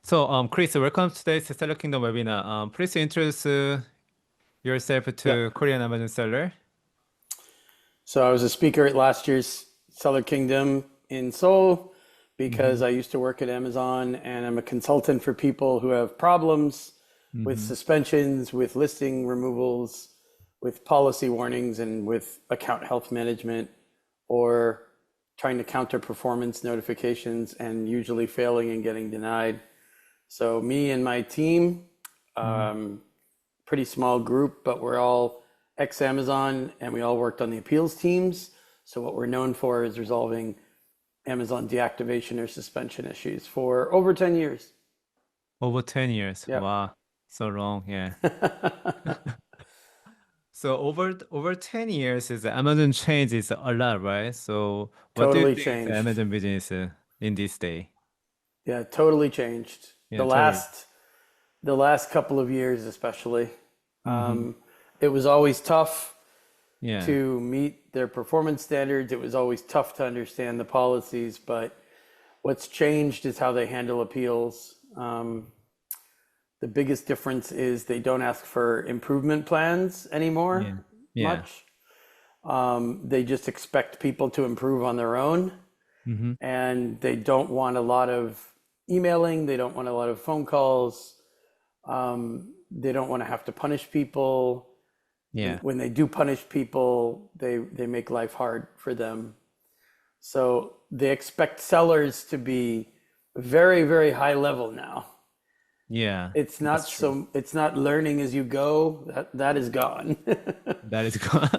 So, Chris, welcome to today's Seller Kingdom webinar. Please introduce yourself Yeah. to Korean Amazon seller. So I was a speaker at last year's Seller Kingdom in Seoul because Mm-hmm. I used to work at Amazon and I'm a consultant for people who have problems with Mm-hmm. suspensions, with listing removals, with policy warnings, and with account health management, or trying to counter performance notifications and usually failing and getting denied. So me and my team, Mm-hmm. pretty small group, but we're all ex-Amazon and we all worked on the appeals teams. So what we're known for is resolving Amazon deactivation or suspension issues for over 10 years. Over 10 years. Yeah. Wow, so long. Yeah. So over 10 years is Amazon changes a lot, right? So what do you Totally think is the changed. Amazon business in this day? Yeah, totally changed. Yeah, The totally. last couple of years especially. Mm-hmm. It was always tough Yeah. to meet their performance standards. It was always tough to understand the policies, but what's changed is how they handle appeals. The biggest difference is they don't ask for improvement plans anymore Yeah. Yeah. much. They just expect people to improve on their own, Mm-hmm. and they don't want a lot of emailing. They don't want a lot of phone calls. They don't want to have to punish people. And Yeah. when they do punish people, they make life hard for them. So they expect sellers to be very, very high level now. Yeah. It's That's not true. it's not learning as you go. That is gone. That is good.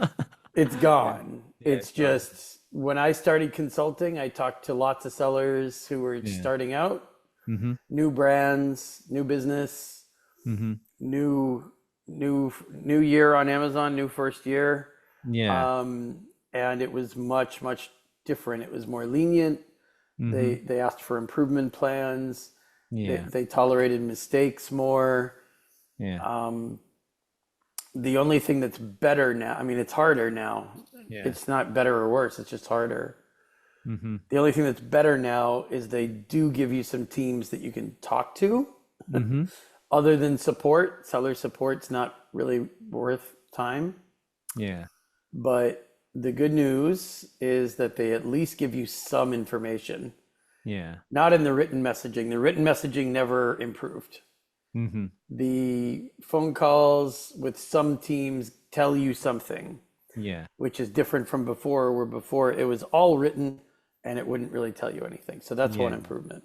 It's Yeah. gone. Yeah, it's It's gone. just when I started consulting, I talked to lots of sellers who were Yeah. starting out, Mm-hmm. new brands, new business, Mm-hmm. new new year on Amazon, new first year. Yeah. And it was much different. It was more lenient. Mm-hmm. They asked for improvement plans. Yeah. They tolerated mistakes more. Yeah. The only thing that's better now, I mean, it's harder now. Yeah. It's not better or worse, it's just harder. Mm-hmm. The only thing that's better now is they do give you some teams that you can talk to. Mm-hmm. Other than support, seller support's not really worth time. Yeah. But the good news is that they at least give you some information. Yeah. Not in the written messaging. The written messaging never improved. Mm-hmm. The phone calls with some teams tell you something, Yeah. which is different from before, where before it was all written and it wouldn't really tell you anything. So that's one Yeah. improvement.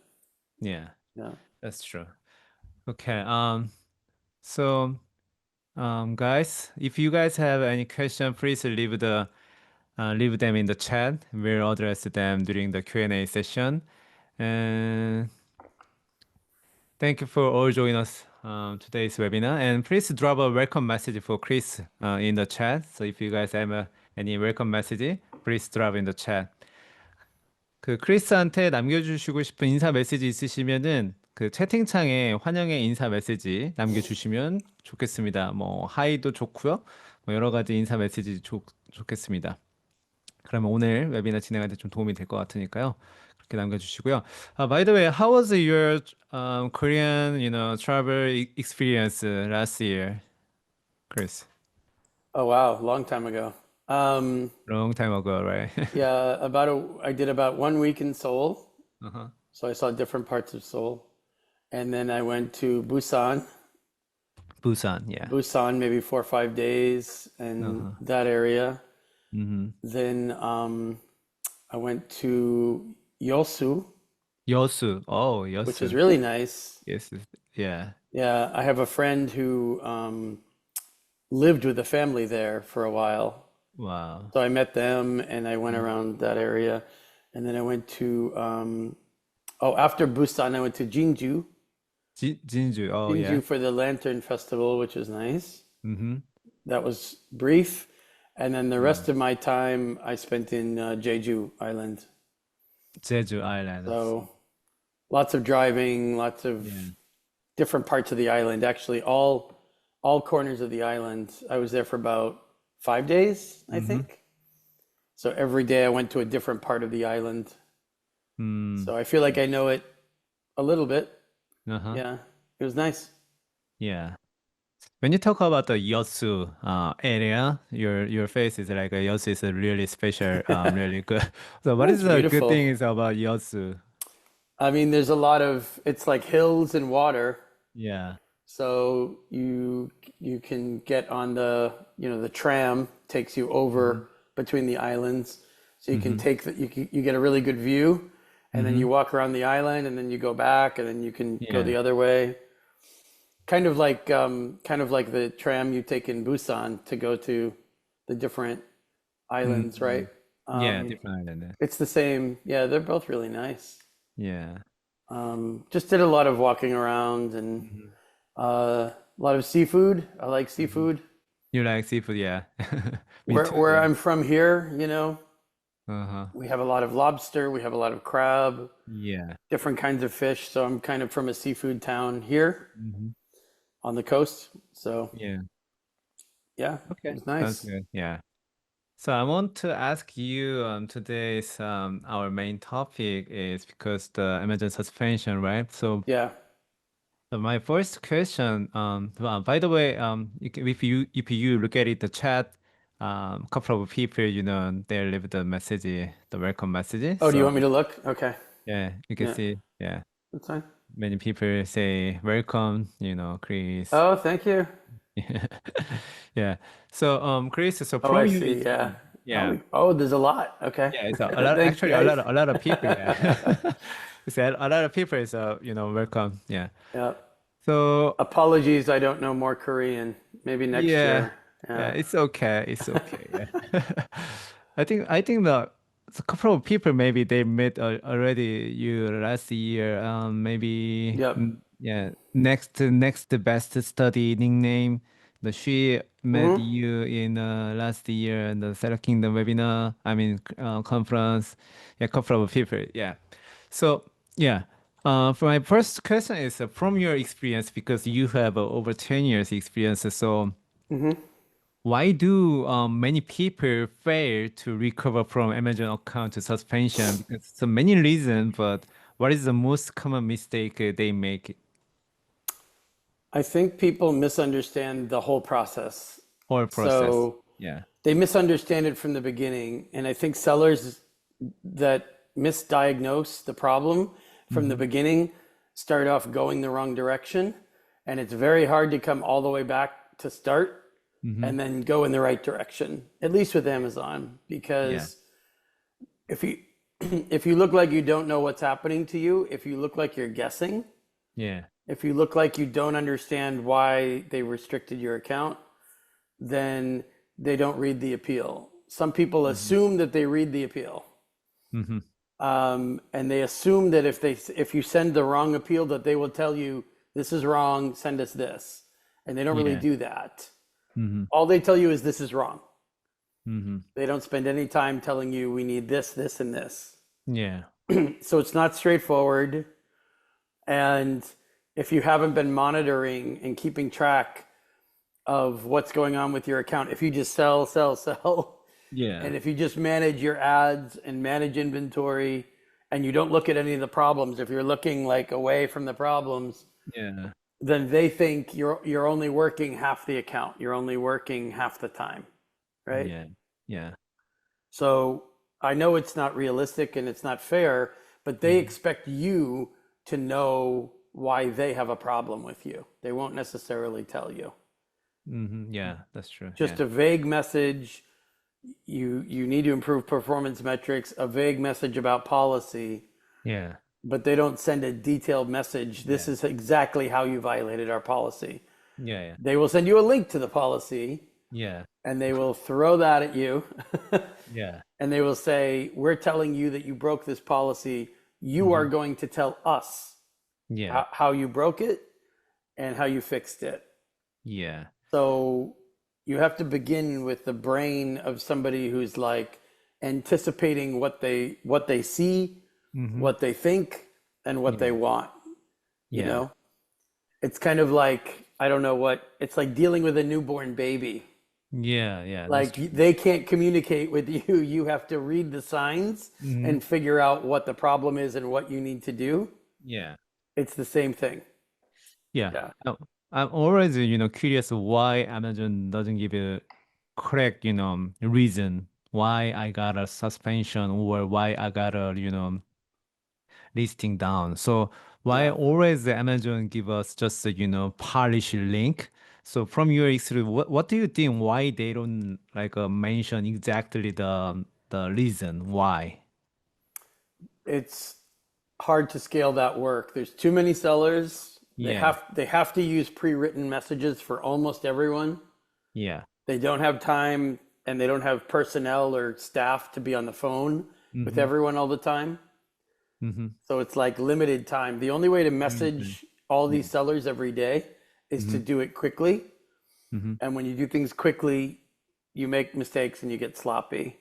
Yeah. Yeah. That's true. Okay. So guys, if you guys have any question, please leave them in the chat. We'll address them during the Q&A session. And thank you for all joining us today's webinar. And please drop a welcome message for Chris in the chat. So if you guys have any welcome message, please drop in the chat. 그 크리스한테 남겨주시고 싶은 인사 메시지 있으시면은 그 채팅창에 환영의 인사 메시지 남겨주시면 좋겠습니다. 뭐 하이도 좋고요. 뭐 여러 가지 인사 메시지 좋겠습니다. 그러면 오늘 웨비나 진행할 때 좀 도움이 될 것 같으니까요. 그렇게 남겨주시고요. By the way, how was your Korean, travel experience last year, Chris? Oh, wow. Long time ago. Long time ago, right? Yeah, I did about 1 week in Seoul. Uh-huh. So I saw different parts of Seoul. And then I went to Busan, Busan, yeah. maybe 4 or 5 days and Uh-huh. that area. Mm-hmm. Then I went to Yosu, 여수. Oh, which is 여수. really nice. Yes. Yeah. Yeah, I have a friend who lived with a family there for a while. Wow. So I met them and I went around that area. And then I went to, after Busan, I went to Jinju. 진주. Oh, yeah. Jinju for the Lantern Festival, which was nice. Mm-hmm. That was brief. And then the Yeah. rest of my time I spent in Jeju Island. 제주 Island. So lots of driving, lots of Yeah. different parts of the island. Actually, all corners of the island. I was there for about 5 days, I Mm-hmm. think. So every day I went to a different part of the island. Mm. So I feel like I know it a little bit. Uh-huh. Yeah, it was nice. Yeah. When you talk about the Yosu area, your face is like Yosu is a really special, really good. So what is That's the good beautiful. thing is about Yosu? I mean, there's a lot of, it's like hills and water. Yeah. So you can get on the, the tram takes you Mm-hmm. over between the islands. So you can Mm-hmm. take you get a really good view, and then Mm-hmm. you walk around the island, and then you go back, and then you can go Yeah. the other way. Kind of like the tram you take in Busan to go to the different islands, Mm-hmm. right? Yeah, Um, different island. it's the same. Yeah, they're both really nice. Yeah. Just did a lot of walking around and Mm-hmm. a lot of seafood. I like Mm-hmm. seafood. You like seafood, yeah. Me Where too, where yeah. I'm from here, Uh-huh. we have a lot of lobster, we have a lot of crab, Yeah. different kinds of fish. So I'm kind of from a seafood town here Mm-hmm. on the coast. So Yeah. yeah, it Okay. was Sounds nice. good. Yeah. So I want to ask you today's our main topic is because the Amazon suspension, right? Yeah. So my first question, by the way, if you look at it, the chat, couple of people, they leave the message, the welcome message. Oh, do you So want me to look? Okay. yeah, you can Yeah, see, yeah, that's fine. many people say welcome, Chris. Oh, thank you. Yeah. So Chris, so Oh, I from your see. Yeah. yeah. There's a lot. Okay. Yeah, it's a lot. Thanks, Actually, guys. a lot of people. Yeah, it's a lot of people is welcome. Yeah. Yeah. So Apologies, I don't know more Korean. Maybe next yeah, year. yeah, Yeah. it's okay. It's okay. Yeah. I think the couple of people maybe they met already you last year. Maybe Yep. yeah. Next best study nickname. The she met Hmm. you in last year in the Settle Kingdom webinar. I mean conference. Yeah, couple of people. Yeah. So yeah. For my first question is from your experience because you have over 10 years experience. So Hmm. why do many people fail to recover from Amazon account suspension? Because so many reasons, but what is the most common mistake they make I think people misunderstand the whole process. or process? So Yeah. they misunderstand it from the beginning. And I think sellers that misdiagnose the problem from the Mm-hmm. beginning start off going the wrong direction. And it's very hard to come all the way back to start Mm-hmm. and then go in the right direction, at least with Amazon, Yeah. because if you if you look like you don't know what's happening to you, if you look like you're guessing, Yeah. if you look like you don't understand why they restricted your account, then they don't read the appeal. Some people Mm-hmm. assume that they read the appeal, Mm-hmm. and they assume that if you send the wrong appeal, that they will tell you this is wrong, send us this, and they don't really Yeah. do that. Mm-hmm. All they tell you is this is wrong. Mm-hmm. They don't spend any time telling you we need this, this, and this. Yeah. So it's not straightforward. And if you haven't been monitoring and keeping track of what's going on with your account, if you just sell, sell, sell, Yeah. and if you just manage your ads and manage inventory and you don't look at any of the problems, if you're looking like away from the problems, Yeah. then they think you're only working half the account. You're only working half the time, right? Yeah. Yeah. So I know it's not realistic and it's not fair, but they Mm-hmm. expect you to know why they have a problem with you. They won't necessarily tell you. Mm-hmm. Yeah. That's true. Just Yeah. a vague message. You need to improve performance metrics, a vague message about policy, Yeah. but they don't send a detailed message. This Yeah. is exactly how you violated our policy. Yeah. Yeah. They will send you a link to the policy Yeah. and they will throw that at you. Yeah. And they will say, we're telling you that you broke this policy. You are Mm-hmm. going to tell us Yeah. how you broke it and how you fixed it. Yeah. So you have to begin with the brain of somebody who's like anticipating what they see, Mm-hmm. what they think, and what they Yeah. want. You Yeah. know, it's kind of like, I don't know what, it's like dealing with a newborn baby. Yeah. Yeah. That's Like true. they can't communicate with you. You have to read the signs Mm-hmm. and figure out what the problem is and what you need to do. Yeah. It's the same thing. Yeah. Yeah. I'm always, curious why Amazon doesn't give a correct, reason why I got a suspension or why I got a, listing down. So why Yeah. always Amazon give us just a, polish link? So from your experience, what do you think why they don't like mention exactly the reason why? It's hard to scale that work. There's too many sellers. Yeah. They have to use pre-written messages for almost everyone. Yeah. They don't have time and they don't have personnel or staff to be on the phone with Mm-hmm. everyone all the time. Mm-hmm. So it's like limited time. The only way to Mm-hmm. message all Yeah. these sellers every day is to Mm-hmm. do it quickly. Mm-hmm. And when you do things quickly, you make mistakes and you get sloppy.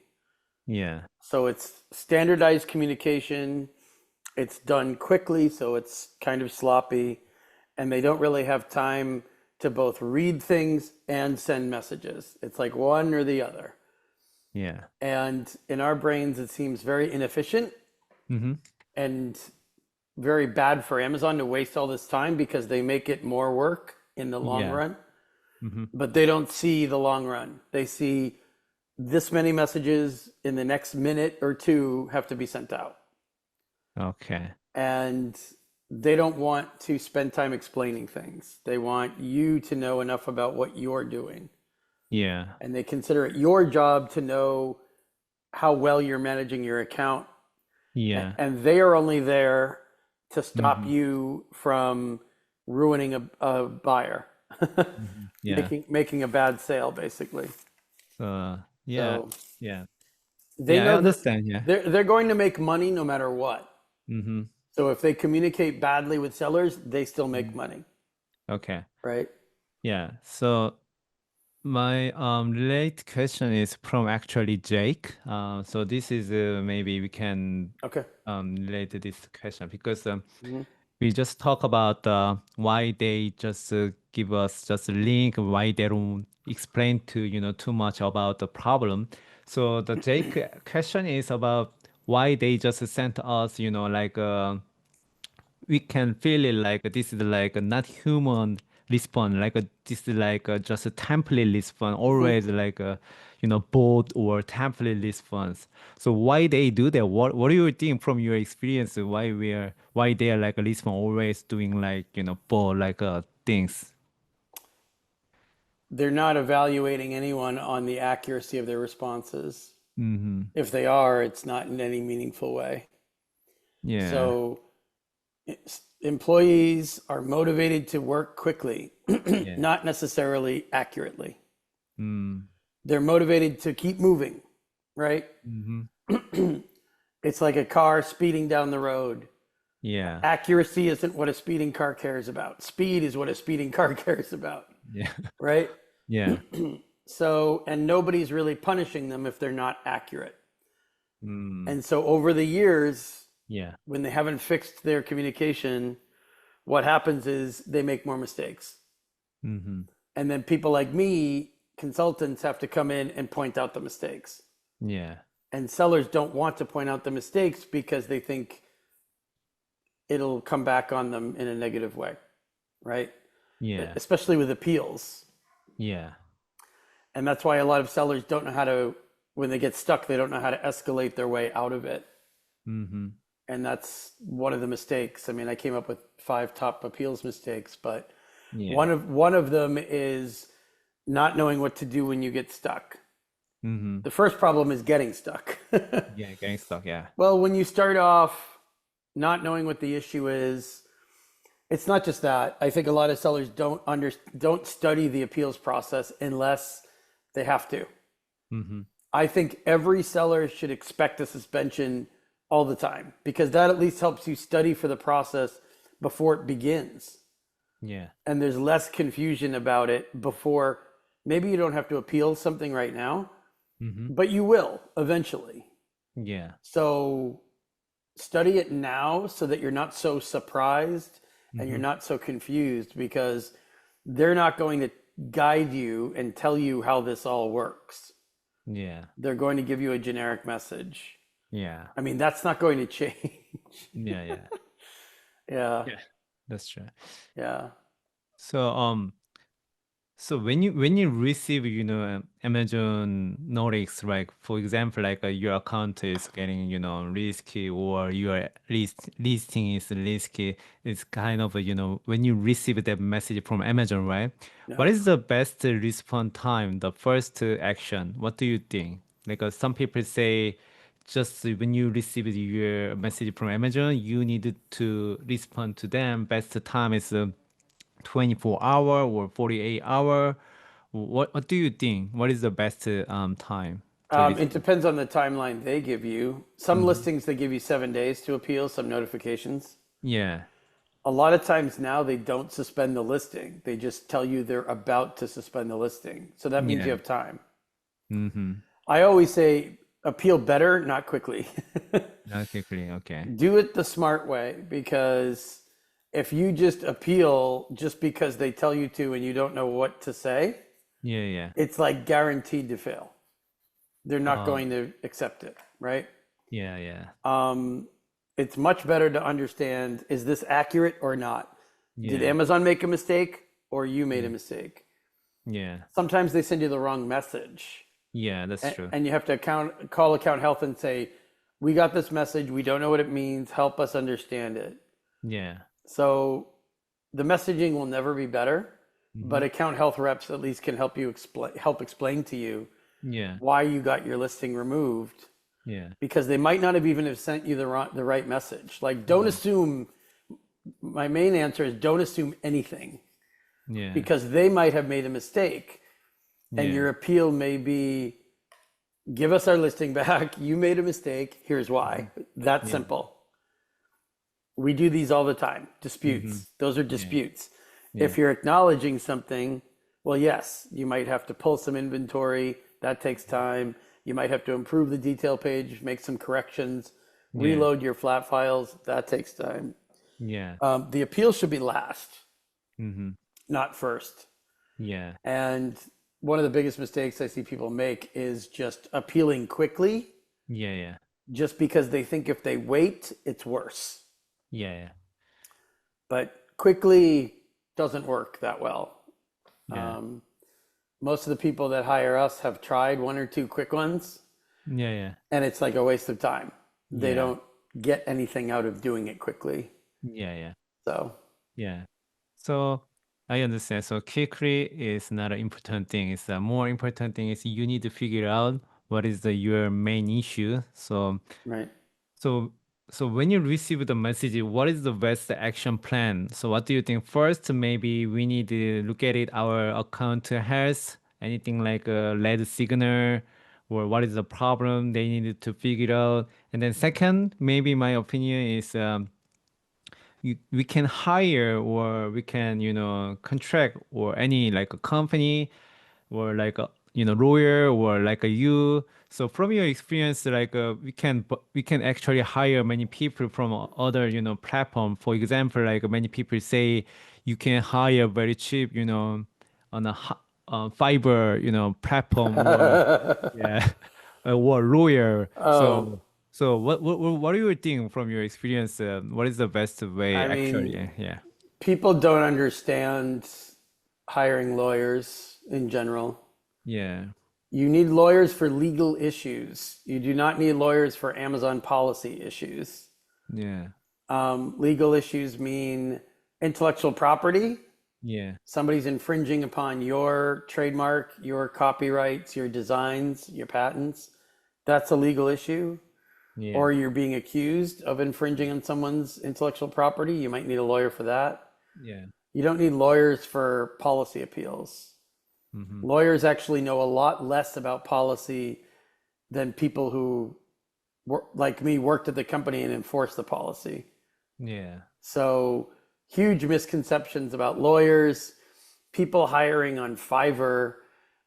Yeah. So it's standardized communication. It's done quickly, so it's kind of sloppy. And they don't really have time to both read things and send messages. It's like one or the other. Yeah. And in our brains, it seems very inefficient Mm-hmm. and very bad for Amazon to waste all this time because they make it more work in the long Yeah. run. Mm-hmm. But they don't see the long run. They see this many messages in the next minute or two have to be sent out. Okay. And they don't want to spend time explaining things. They want you to know enough about what you're doing. Yeah. And they consider it your job to know how well you're managing your account. Yeah. And they are only there to stop Mm-hmm. you from ruining a buyer, Mm-hmm. Yeah. making a bad sale, basically. Yeah. So Yeah. they Yeah, I know that understand. Yeah. they're going to make money no matter what. Mm-hmm. So if they communicate badly with sellers, they still make money, Okay. right? Yeah. So my late question is from actually Jake. So this is maybe we can Okay. relate to this question because Mhm. we just talk about why they just give us just a link, why they don't explain to too much about the problem. So the Jake question is about why they just sent us like we can feel it like this is like a not human response, like this is like just a template response, always like a bot or template response. So why they do that? What do you think from your experience? Why they are like a response always doing like bot like things? They're not evaluating anyone on the accuracy of their responses. Mm-hmm. If they are, it's not in any meaningful way. Yeah. So employees are motivated to work quickly, Yeah. not necessarily accurately. Mm. They're motivated to keep moving, right? Mm-hmm. It's like a car speeding down the road. Yeah. Accuracy isn't what a speeding car cares about. Speed is what a speeding car cares about, Yeah. right? Yeah. So, and nobody's really punishing them if they're not accurate. Mm. And so over the years, Yeah. when they haven't fixed their communication, what happens is they make more mistakes. Mm-hmm. And then people like me, consultants, have to come in and point out the mistakes. Yeah. And sellers don't want to point out the mistakes because they think it'll come back on them in a negative way, right? Yeah. Especially with appeals. Yeah. And that's why a lot of sellers don't know how to, when they get stuck, they don't know how to escalate their way out of it. Mm-hmm. And that's one of the mistakes. I mean, I came up with 5 top appeals mistakes, but Yeah. one of them is not knowing what to do when you get stuck. Mm-hmm. The first problem is getting stuck. Yeah, getting stuck. Yeah. Well, when you start off not knowing what the issue is, it's not just that. I think a lot of sellers don't study the appeals process unless they have to. Mm-hmm. I think every seller should expect a suspension all the time because that at least helps you study for the process before it begins. Yeah. And there's less confusion about it before. Maybe you don't have to appeal something right now, Mm-hmm. but you will eventually. Yeah. So study it now so that you're not so surprised and you're Mm-hmm. not so confused because they're not going to guide you and tell you how this all works. Yeah. They're going to give you a generic message. Yeah. I mean, that's not going to change. Yeah. Yeah. Yeah, Yeah. That's true. yeah. So so when you receive, Amazon notice, like for example, like your account is getting, risky or your listing is risky, it's kind of, when you receive that message from Amazon, right? Yeah. What is the best response time, the first action? What do you think? Like some people say, just when you receive your message from Amazon, you need to respond to them. Best time is 24-hour or 48-hour. What do you think? What is the best time to It receive? depends on the timeline they give you. Some Hmm. listings, they give you 7 days to appeal, some notifications. Yeah, A lot of times now they don't suspend the listing. They just tell you they're about to suspend the listing. So that means you yeah. have time. Mm-hmm. I always say appeal better, not quickly. Okay, clear. Okay. Do it the smart way because if you just appeal just because they tell you to and you don't know what to say, Yeah, yeah. it's like guaranteed to fail. They're not Uh, going to accept it, right? yeah, yeah, It's much better to understand, is this accurate or not? Did yeah, Amazon make a mistake or you made a yeah, mistake? yeah, Sometimes they send you the wrong message yeah. That's true. and you have to call account health and say, we got this message, we don't know what it means, help us understand it. Yeah. So the messaging will never be better, but Mm-hmm. account health reps at least can help explain to you Yeah, why you got your listing removed yeah, because they might not have even have sent you the right message. Like, don't yeah, assume. My main answer is don't assume anything yeah, because they might have made a mistake, and yeah, your appeal may be, give us our listing back. You made a mistake. Here's mhm, why. That yeah, simple. We do these all the time. mm-hmm. Disputes. Those are Yeah, disputes. yeah, If you're acknowledging something, well, yes, you might have to pull some inventory. That takes time. You might have to improve the detail page, make some corrections, yeah, reload your flat files. That takes time. yeah, The appeal should be last, mm-hmm. not first. Yeah, And one of the biggest mistakes I see people make is just appealing quickly yeah, yeah, just because they think if they wait, it's worse. yeah, But quickly doesn't work that well. yeah, Um, Most of the people that hire us have tried one or two quick ones, yeah, yeah, and it's like a waste of time. They yeah, don't get anything out of doing it quickly. yeah, yeah. So, Yeah. So I understand. So quickly is not an important thing. It's a more important thing is you need to figure out what is your main issue. right. So so when you receive the message, what is the best action plan? So what do you think? First, maybe we need to look at it. Our account has anything like a red signal, or what is the problem they needed to figure out. And then second, maybe my opinion is we can hire or we can contract or any like a company or like a lawyer or like a you. So from your experience, like we can actually hire many people from other platform. For example, like many people say you can hire very cheap on a Fiverr platform or yeah or lawyer. Oh, So what do you think from your experience? What is the best way I actually? mean, Yeah. people don't understand hiring lawyers in general. Yeah. You need lawyers for legal issues. You do not need lawyers for Amazon policy issues. Yeah. Legal issues mean intellectual property. Yeah. Somebody's infringing upon your trademark, your copyrights, your designs, your patents. That's a legal issue. Yeah. Or you're being accused of infringing on someone's intellectual property. You might need a lawyer for that. Yeah. You don't need lawyers for policy appeals. Mm-hmm. Lawyers actually know a lot less about policy than people who, like me, worked at the company and enforced the policy. Yeah. So, huge misconceptions about lawyers, people hiring on Fiverr,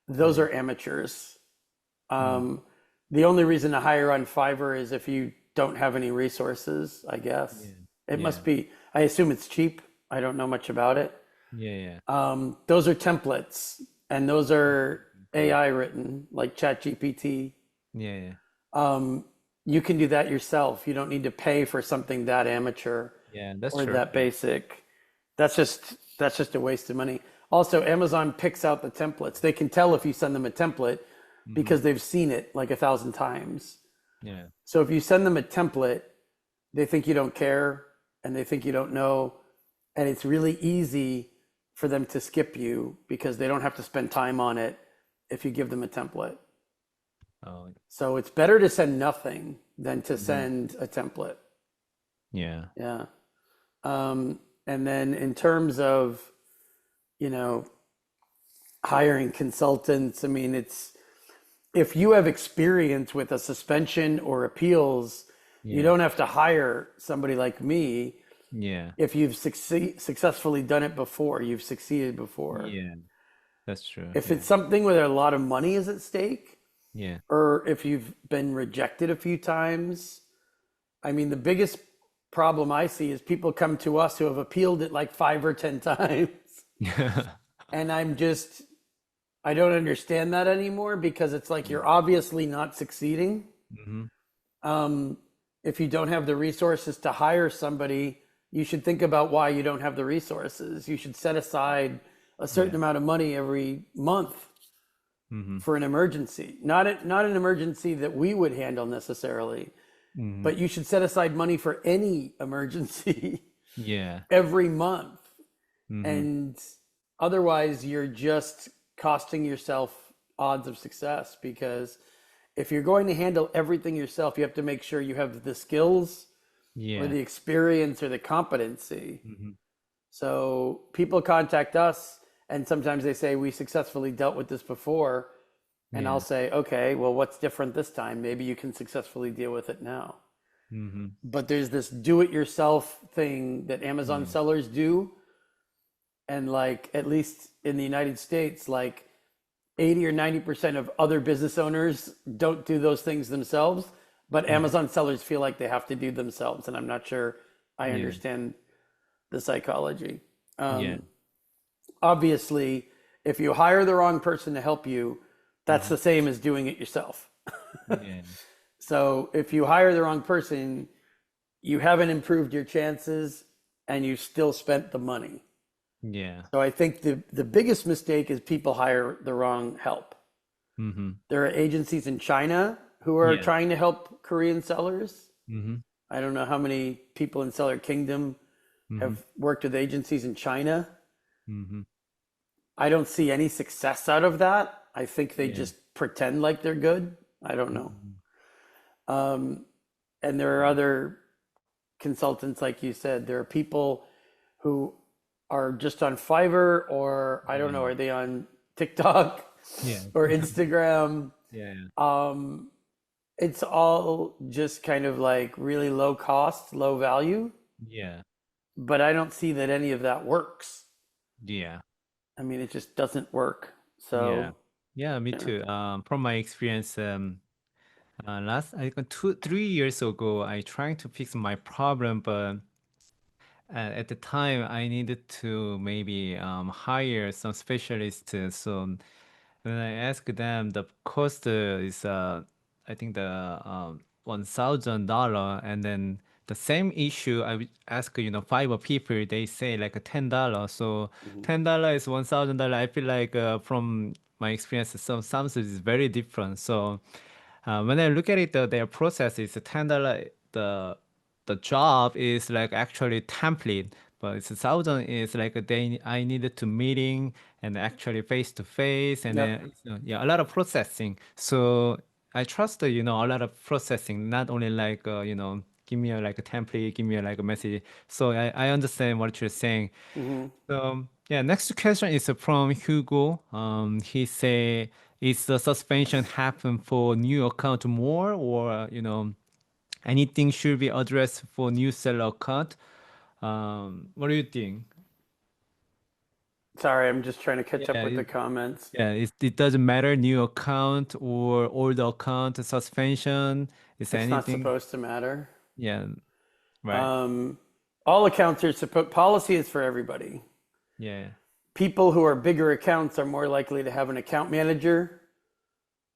those Yeah. are amateurs. Mm. Um, the only reason to hire on Fiverr is if you don't have any resources, I guess. Yeah. It Yeah. must be, I assume it's cheap. I don't know much about it. Yeah. Yeah. Those are templates and those are AI written, like ChatGPT. Yeah. Yeah. You can do that yourself. You don't need to pay for something that amateur Yeah. That's or true. that Yeah. basic. That's just that's just a waste of money. Also, Amazon picks out the templates. They can tell if you send them a template because they've seen it like 1,000 times. Yeah. So if you send them a template, they think you don't care and they think you don't know. And it's really easy for them to skip you because they don't have to spend time on it if you give them a template. Oh, So it's better to send nothing than to send a template. yeah. Yeah. And then in terms of, you know, hiring consultants, I mean, it's, if you have experience with a suspension or appeals, you don't have to hire somebody like me. Yeah. If you've successfully done it before, you've succeeded before. Yeah. That's true. If Yeah. it's something where a lot of money is at stake, Yeah. or if you've been rejected a few times, I mean, the biggest problem I see is people come to us who have appealed it like 5 or 10 times. And I don't understand that anymore because it's like you're obviously not succeeding. If you don't have the resources to hire somebody, you should think about why you don't have the resources. You should set aside a certain amount of money every month for an emergency. Not an emergency that we would handle necessarily, but you should set aside money for any emergency Yeah. every month. And otherwise you're just costing yourself odds of success, because if you're going to handle everything yourself, you have to make sure you have the skills Yeah. or the experience or the competency. So people contact us and sometimes they say, we successfully dealt with this before. And I'll say, okay, well, what's different this time? Maybe you can successfully deal with it now. But there's this do-it-yourself thing that Amazon sellers do. And like, at least in the United States, like 80 or 90% of other business owners don't do those things themselves, but Amazon sellers feel like they have to do themselves. And I'm not sure I understand the psychology. Obviously, if you hire the wrong person to help you, that's the same as doing it yourself. Yeah. So if you hire the wrong person, you haven't improved your chances and you still spent the money. Yeah. So I think the biggest mistake is people hire the wrong help. There are agencies in China who are trying to help Korean sellers. I don't know how many people in Seller Kingdom have worked with agencies in China. I don't see any success out of that. I think they just pretend like they're good. I don't know. And there are other consultants, like you said. There are people who are just on Fiverr, or I don't know, are they on TikTok or Instagram? It's all just kind of like really low cost, low value, Yeah. but I don't see that any of that works. Yeah. I mean, it just doesn't work. So Yeah, me too. From my experience, last I think 2, 3 years ago, I trying to fix my problem, but at the time I needed to maybe hire some specialists. So when I asked them, the cost is I think the $1,000, and then the same issue I would ask Fiverr people, they say like a $10. So $10 is $1,000. I feel like from my experience, some is very different. So when I look at it, their process is $10. The job is like actually template, but it's 1,000 is like I needed to meeting and actually face to face, and then a lot of processing. So I trust a lot of processing, not only like give me like a template, give me like a message. So I understand what you're saying. So yeah, next question is from Hugo. He say, is the suspension happen for new account more, or anything should be addressed for new seller account? What do you think? sorry, I'm just trying to catch up Yeah, with the comments. yeah, it doesn't matter new account or old account suspension. Is It's not anything? supposed to matter. Yeah, right. All accounts are supposed, policy is for everybody. Yeah, People who are bigger accounts are more likely to have an account manager.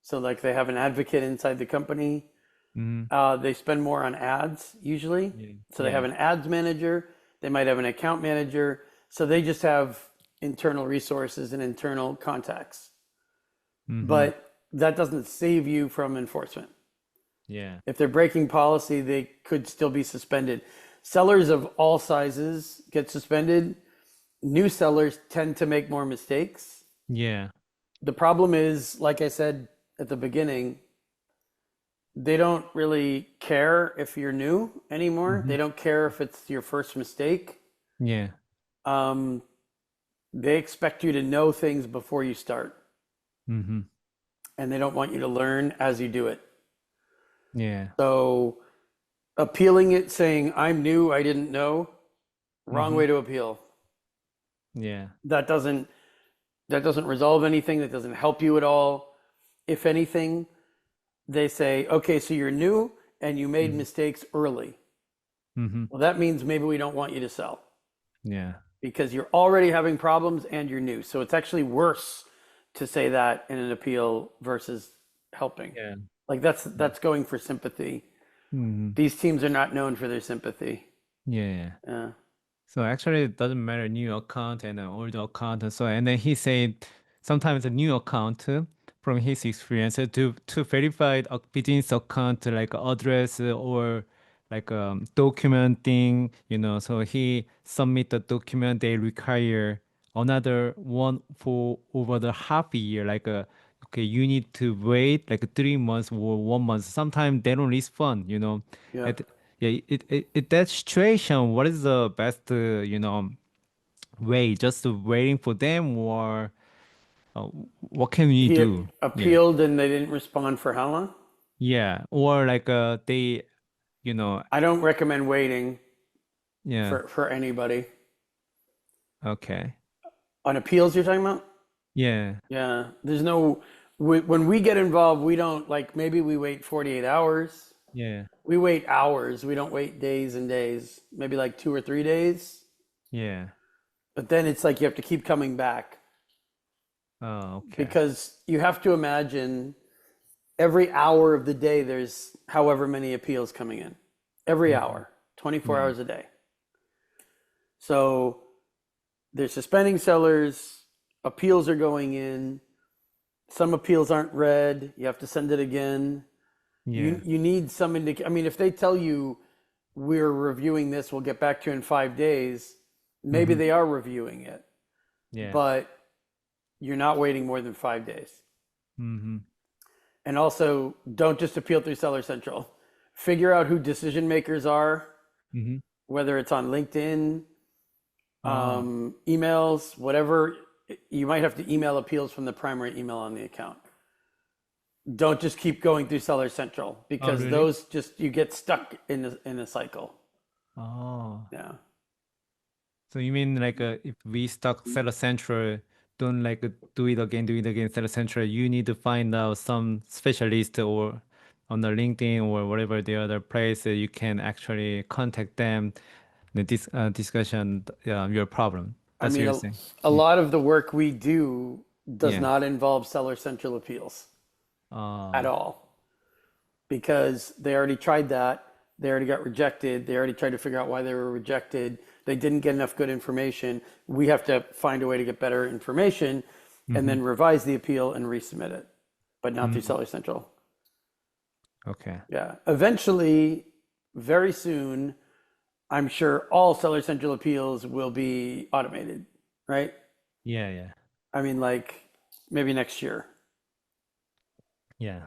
So like they have an advocate inside the company. They spend more on ads usually. So they have an ads manager. They might have an account manager. So they just have internal resources and internal contacts. Mm-hmm. But that doesn't save you from enforcement. Yeah. If they're breaking policy, they could still be suspended. Sellers of all sizes get suspended. New sellers tend to make more mistakes. Yeah. The problem is, like I said at the beginning, they don't really care if you're new anymore. Mm-hmm. They don't care if it's your first mistake. Yeah. They expect you to know things before you start. Mm-hmm. And they don't want you to learn as you do it. Yeah. So appealing it, saying, I'm new, I didn't know, wrong Mm-hmm. way to appeal. Yeah. That doesn't resolve anything. That doesn't help you at all. If anything, they say, okay, so you're new and you made mistakes early. Mm-hmm. Well, that means maybe we don't want you to sell Yeah. because you're already having problems and you're new. So it's actually worse to say that in an appeal versus helping. Yeah. Like that's going for sympathy. Mm-hmm. These teams are not known for their sympathy. Yeah. Yeah. So actually, it doesn't matter new account and an old account. So and then he said sometimes a new account from his experience to verify a business account like address or like document thing, So he submit the document. They require another one for over the half a year. Like okay, you need to wait like 3 months or 1 month. Sometimes they don't respond. Yeah. Yeah, that situation, what is the best, way? Just waiting for them, or uh, what can we He do? Yeah, appealed and they didn't respond for how long? yeah, or like they, you know, I don't recommend waiting yeah, for anybody. okay, On appeals, you're talking about? yeah, Yeah. When we get involved, we don't like, maybe we wait 48 hours. yeah, We wait hours. We don't wait days and days, maybe like 2 or 3 days. yeah. But then it's like you have to keep coming back Oh, okay. because you have to imagine every hour of the day, there's however many appeals coming in. Every hour, 24 hours a day. So they're suspending sellers, appeals are going in. Some appeals aren't read. You have to send it again. Yeah, You need some I mean, if they tell you we're reviewing this, we'll get back to you in 5 days, maybe they are reviewing it, yeah. but you're not waiting more than 5 days. Mm-hmm. And also, don't just appeal through Seller Central. Figure out who decision makers are, Mm-hmm. whether it's on LinkedIn, emails, whatever. You might have to email appeals from the primary email on the account. Don't just keep going through Seller Central because really? those you get stuck in a cycle. Oh, Yeah. so you mean like if we stuck Seller Central, don't like do it again, Seller Central, you need to find out some specialist or on the LinkedIn or whatever the other place you can actually contact them, this discussion your problem. I That's what mean, you're saying. a lot of the work we do does Yeah. not involve Seller Central appeals at all because they already tried that. They already got rejected. They already tried to figure out why they were rejected. They didn't get enough good information. We have to find a way to get better information and then revise the appeal and resubmit it, but not through Seller Central. Okay. Yeah. Eventually, very soon, I'm sure all Seller Central appeals will be automated, right? Yeah, yeah, I mean, like maybe next year. yeah.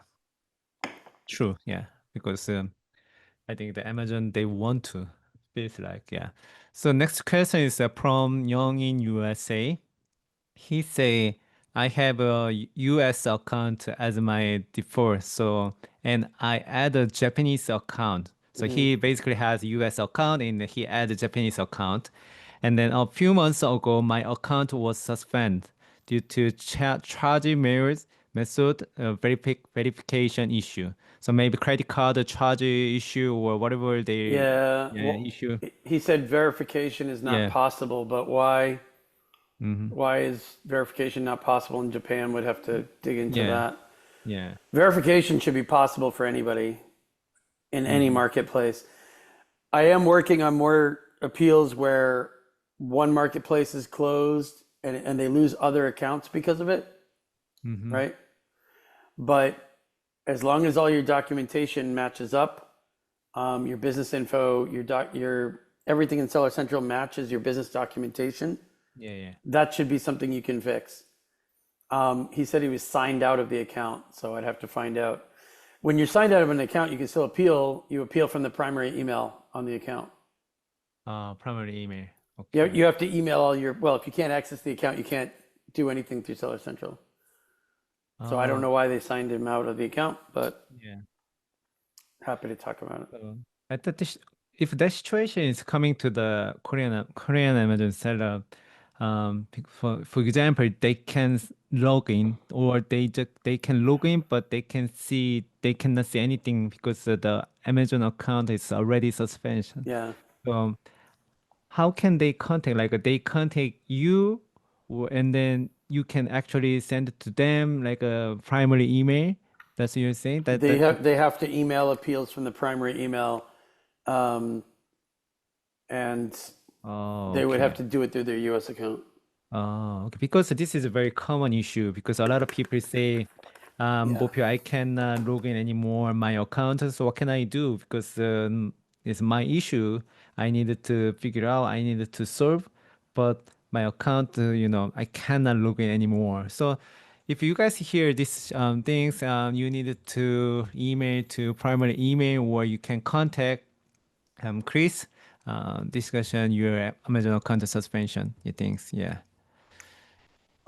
True. Yeah, because I think the Amazon they want to. It's like yeah. So next question is from Young in USA. He say, I have a US account as my default, so and I add a Japanese account. So he basically has US account and he add a Japanese account. And then a few months ago, my account was suspended due to charge mails method verification issue. So maybe credit card charge issue or whatever they Yeah. Well, issue. he said verification is not Yeah. possible, but why? Mm-hmm. Why is verification not possible in Japan? Would have to dig into Yeah. that. Yeah. Verification should be possible for anybody in any marketplace. I am working on more appeals where one marketplace is closed and they lose other accounts because of it, Mm-hmm. right? But as long as all your documentation matches up, your business info, your everything in Seller Central matches your business documentation, Yeah, yeah. that should be something you can fix. He said he was signed out of the account, so I'd have to find out. When you're signed out of an account, you can still appeal. You appeal from the primary email on the account. Primary email. You Okay. you have to email all your, well, if you can't access the account, you can't do anything through Seller Central. So I don't know why they signed him out of the account, but Yeah. happy to talk about it. So I thought if that situation is coming to the Korean Amazon seller, for example, they can log in or they can log in, but they cannot see anything because the Amazon account is already suspension. Yeah. So how can they contact? Like they contact you, and then you can actually send it to them like a primary email. That's what you're saying. They have to email appeals from the primary email, um, and Oh, they would have okay. to do it through their US account. Oh, okay. Because this is a very common issue because a lot of people say, Yeah. Bopio, I cannot log in anymore my account. So what can I do? Because it's my issue. I needed to figure out, I needed to solve, but my account, I cannot log in anymore. So if you guys hear these things, you needed to email to primary email or you can contact Chris, discussion your Amazon account suspension, you think, yeah.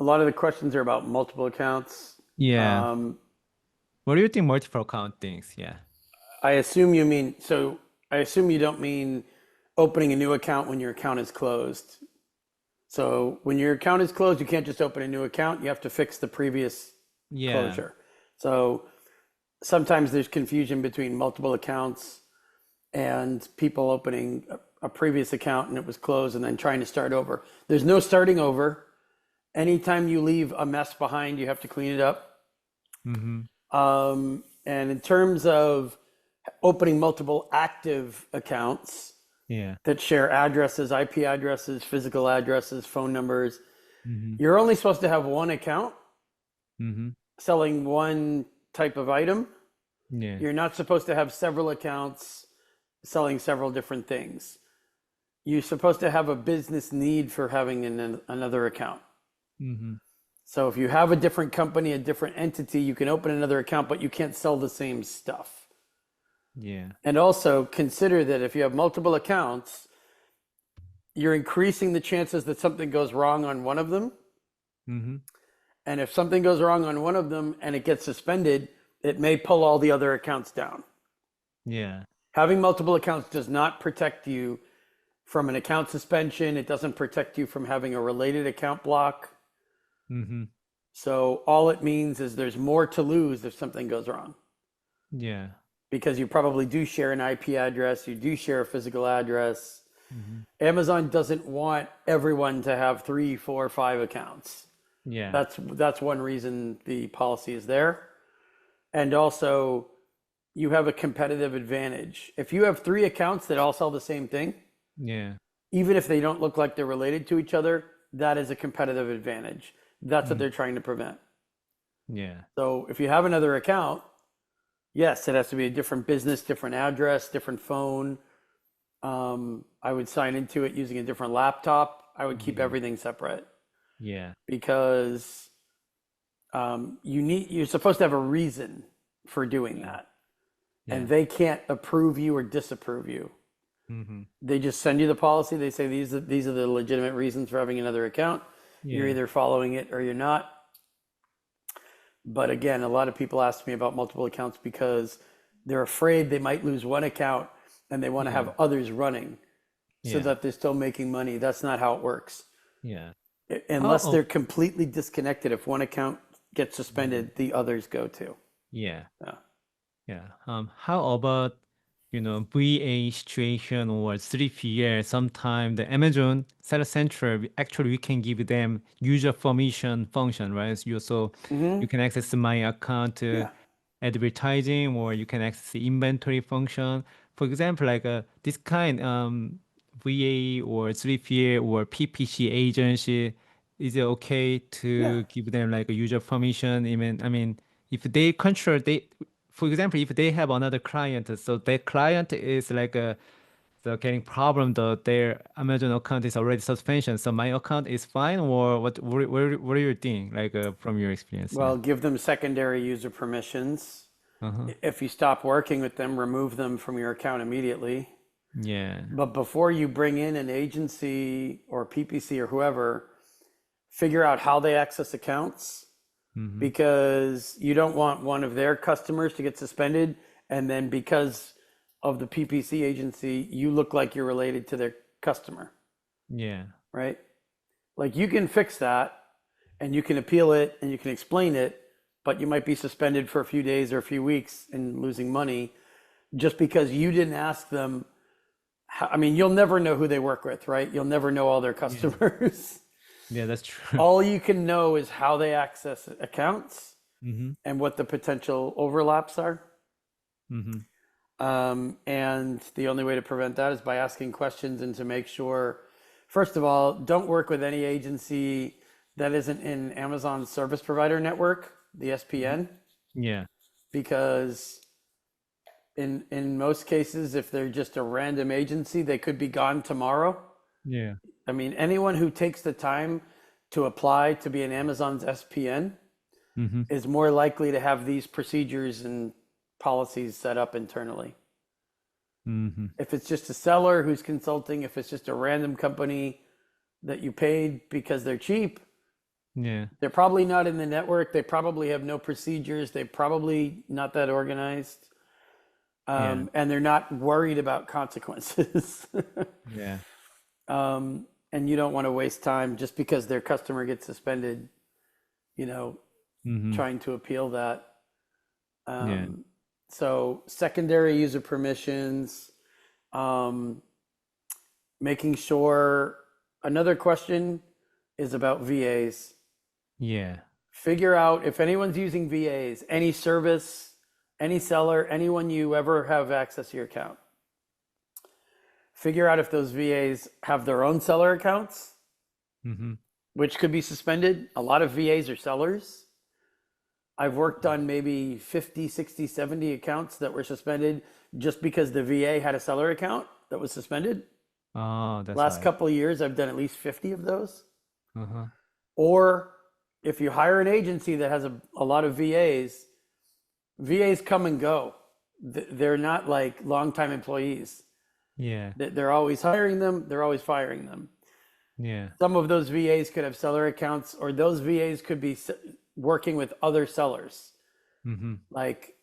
A lot of the questions are about multiple accounts. Yeah. Um, What do you think multiple account things? Yeah. I assume you mean, so I assume you don't mean opening a new account when your account is closed. So when your account is closed, you can't just open a new account. You have to fix the previous Yeah. closure. So sometimes there's confusion between multiple accounts and people opening a previous account and it was closed and then trying to start over. There's no starting over. Anytime you leave a mess behind, you have to clean it up. Mm-hmm. And in terms of opening multiple active accounts Yeah. that share addresses, IP addresses, physical addresses, phone numbers, Mm-hmm. you're only supposed to have one account Mm-hmm. selling one type of item. Yeah. You're not supposed to have several accounts selling several different things. You're supposed to have a business need for having another account. Mm-hmm. So if you have a different company, a different entity, you can open another account, but you can't sell the same stuff. Yeah. And also consider that if you have multiple accounts, you're increasing the chances that something goes wrong on one of them. Mm-hmm. And if something goes wrong on one of them and it gets suspended, it may pull all the other accounts down. Yeah. Having multiple accounts does not protect you from an account suspension. It doesn't protect you from having a related account block. Mm-hmm. So all it means is there's more to lose if something goes wrong. Yeah. Because you probably do share an IP address, you do share a physical address. Mm-hmm. Amazon doesn't want everyone to have 3, 4, 5 accounts. Yeah. That's one reason the policy is there. And also, you have a competitive advantage. If you have 3 accounts that all sell the same thing, Yeah. even if they don't look like they're related to each other, that is a competitive advantage. That's what they're trying to prevent. Yeah. So if you have another account, yes, it has to be a different business, different address, different phone. I would sign into it using a different laptop. I would keep everything separate Yeah. because you're supposed to have a reason for doing that. And Yeah. they can't approve you or disapprove you. Mm-hmm. They just send you the policy. They say these are the legitimate reasons for having another account. You're Yeah. either following it or you're not. But again, a lot of people ask me about multiple accounts because they're afraid they might lose one account and they want to have others running so Yeah. that they're still making money. That's not how it works. Yeah. Unless Oh. they're completely disconnected. If one account gets suspended, the others go too. Yeah. Yeah. Yeah. How about, VA situation or 3PL? Sometime the Amazon Seller Central, actually we can give them user permission function, right? So you can access my account to Yeah. advertising or you can access the inventory function. For example, like this kind, VA or 3PL or PPC agency, is it okay to give them like a user permission? I mean, if they control, for example, if they have another client, so their client is like the getting problem, their Amazon account is already suspension. So my account is fine, or what are you think, like from your experience? Well, give them secondary user permissions. Uh-huh. If you stop working with them, remove them from your account immediately. Yeah. But before you bring in an agency or PPC or whoever, figure out how they access accounts, because you don't want one of their customers to get suspended, and then because of the PPC agency, you look like you're related to their customer, Yeah. right? Like you can fix that and you can appeal it and you can explain it, but you might be suspended for a few days or a few weeks and losing money just because you didn't ask them. I mean, you'll never know who they work with, right? You'll never know all their customers. Yeah, that's true. All you can know is how they access accounts Mm-hmm. and what the potential overlaps are. Mm-hmm. And the only way to prevent that is by asking questions and to make sure, first of all, don't work with any agency that isn't in Amazon's service provider network, the SPN, Yeah. because in most cases, if they're just a random agency, they could be gone tomorrow. Yeah. I mean, anyone who takes the time to apply to be an Amazon's SPN Mm-hmm. is more likely to have these procedures and policies set up internally. Mm-hmm. If it's just a seller who's consulting, if it's just a random company that you paid because they're cheap, Yeah. they're probably not in the network. They probably have no procedures. They're probably not that organized. And they're not worried about consequences. Yeah. And you don't want to waste time just because their customer gets suspended, you know, Mm-hmm. trying to appeal that. Yeah. So secondary user permissions, making sure. Another question is about VAs. Yeah. Figure out if anyone's using VAs, any service, any seller, anyone you ever have access to your account. Figure out if those VAs have their own seller accounts, Mm-hmm. which could be suspended. A lot of VAs are sellers. I've worked on maybe 50, 60, 70 accounts that were suspended just because the VA had a seller account that was suspended. Oh, that's Last right. couple of years, I've done at least 50 of those. Uh-huh. Or if you hire an agency that has a lot of VAs, VAs come and go. They're not like longtime employees. Yeah. They're always hiring them, they're always firing them. Yeah. Some of those VAs could have seller accounts, or those VAs could be working with other sellers. Mm-hmm. Like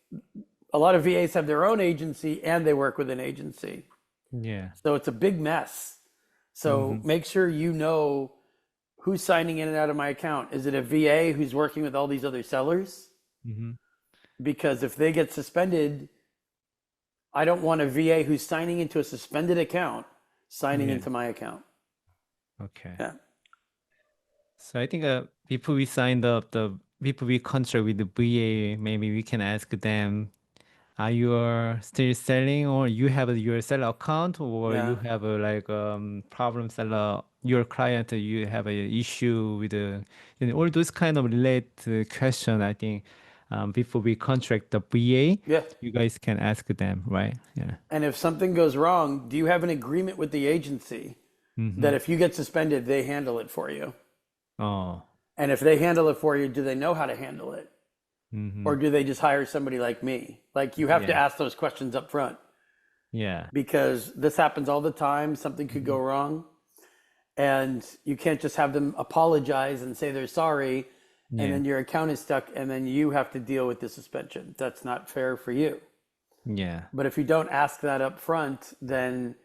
a lot of VAs have their own agency and they work with an agency. Yeah. So it's a big mess. So make sure you know who's signing in and out of my account. Is it a VA who's working with all these other sellers? Mm-hmm. Because if they get suspended, I don't want a VA who's signing into a suspended account signing into my account. Okay. Yeah. So I think before we signed up, before we contract with the VA, maybe we can ask them, are you still selling, or you have your seller account, or you Yeah. have problem seller, your client, you have an issue with all those kind of related question. I think before we contract the VA, Yeah. you guys can ask them, right? Yeah. And if something goes wrong, do you have an agreement with the agency that if you get suspended, they handle it for you? Oh. And if they handle it for you, do they know how to handle it? Mm-hmm. Or do they just hire somebody like me? Like you have to ask those questions up front, Yeah. because this happens all the time. Something could go wrong, and you can't just have them apologize and say they're sorry, and then your account is stuck, and then you have to deal with the suspension. That's not fair for you. Yeah. But if you don't ask that up front, then,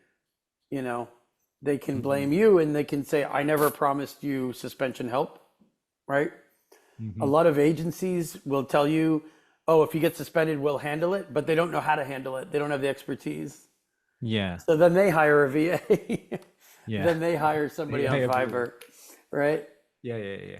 you know, they can blame you and they can say, I never promised you suspension help, right? A lot of agencies will tell you, oh, if you get suspended, we'll handle it, but they don't know how to handle it. They don't have the expertise. Yeah. So then they hire a VA. Yeah. Then they hire somebody on hire Fiverr, right? Yeah.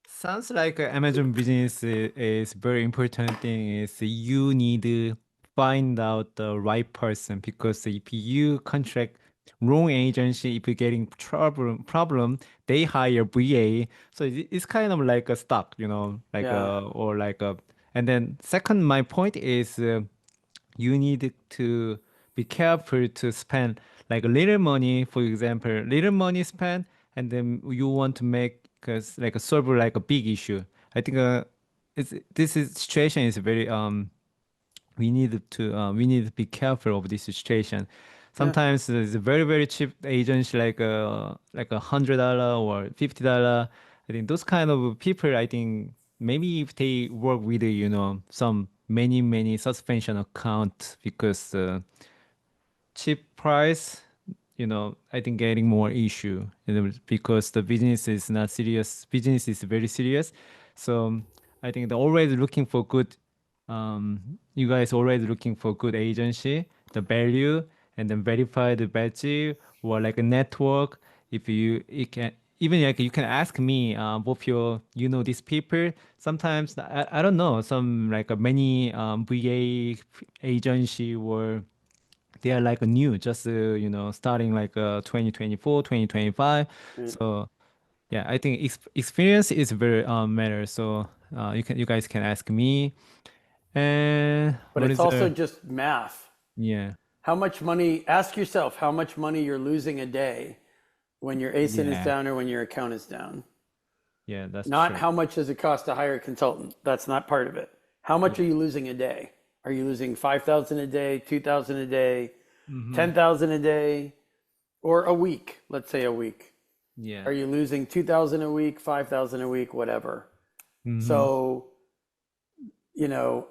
Sounds like Amazon business is very important thing is you need to find out the right person, because if you contract wrong agency, if you're getting problem, they hire VA. So it's kind of like a stock, like Yeah. or like a. And then second, my point is you need to be careful to spend like a little money, for example, little money spent, and then you want to make cause like a solve like a big issue. I think situation is very we need to be careful of this situation. Yeah. Sometimes there's a very very cheap agency like $100 or $50. I think those kind of people. I think maybe if they work with some many suspension account because cheap price, I think getting more issue, because the business is not serious. Business is very serious. So I think they're always looking for good, you guys always looking for good agency, the value, and then verify the badge or like a network. If you can, even like you can ask me, both these people. Sometimes I don't know, some like many VA agency or they are like new, just starting like 2024, 2025. Mm. So yeah, I think experience is very matter. So you guys can ask me. And But what it's is also the just math. yeah How much money, ask yourself how much money you're losing a day when your ASIN is yeah down or when your account is down. yeah that's Not true. how much does it cost to hire a consultant. That's not part of it. How much Yeah. are you losing a day? Are you losing 5,000 a day, 2,000 a day, Mm-hmm. 10,000 a day, or a week? Let's say a week. Yeah. Are you losing 2,000 a week, 5,000 a week, whatever? Mm-hmm. So,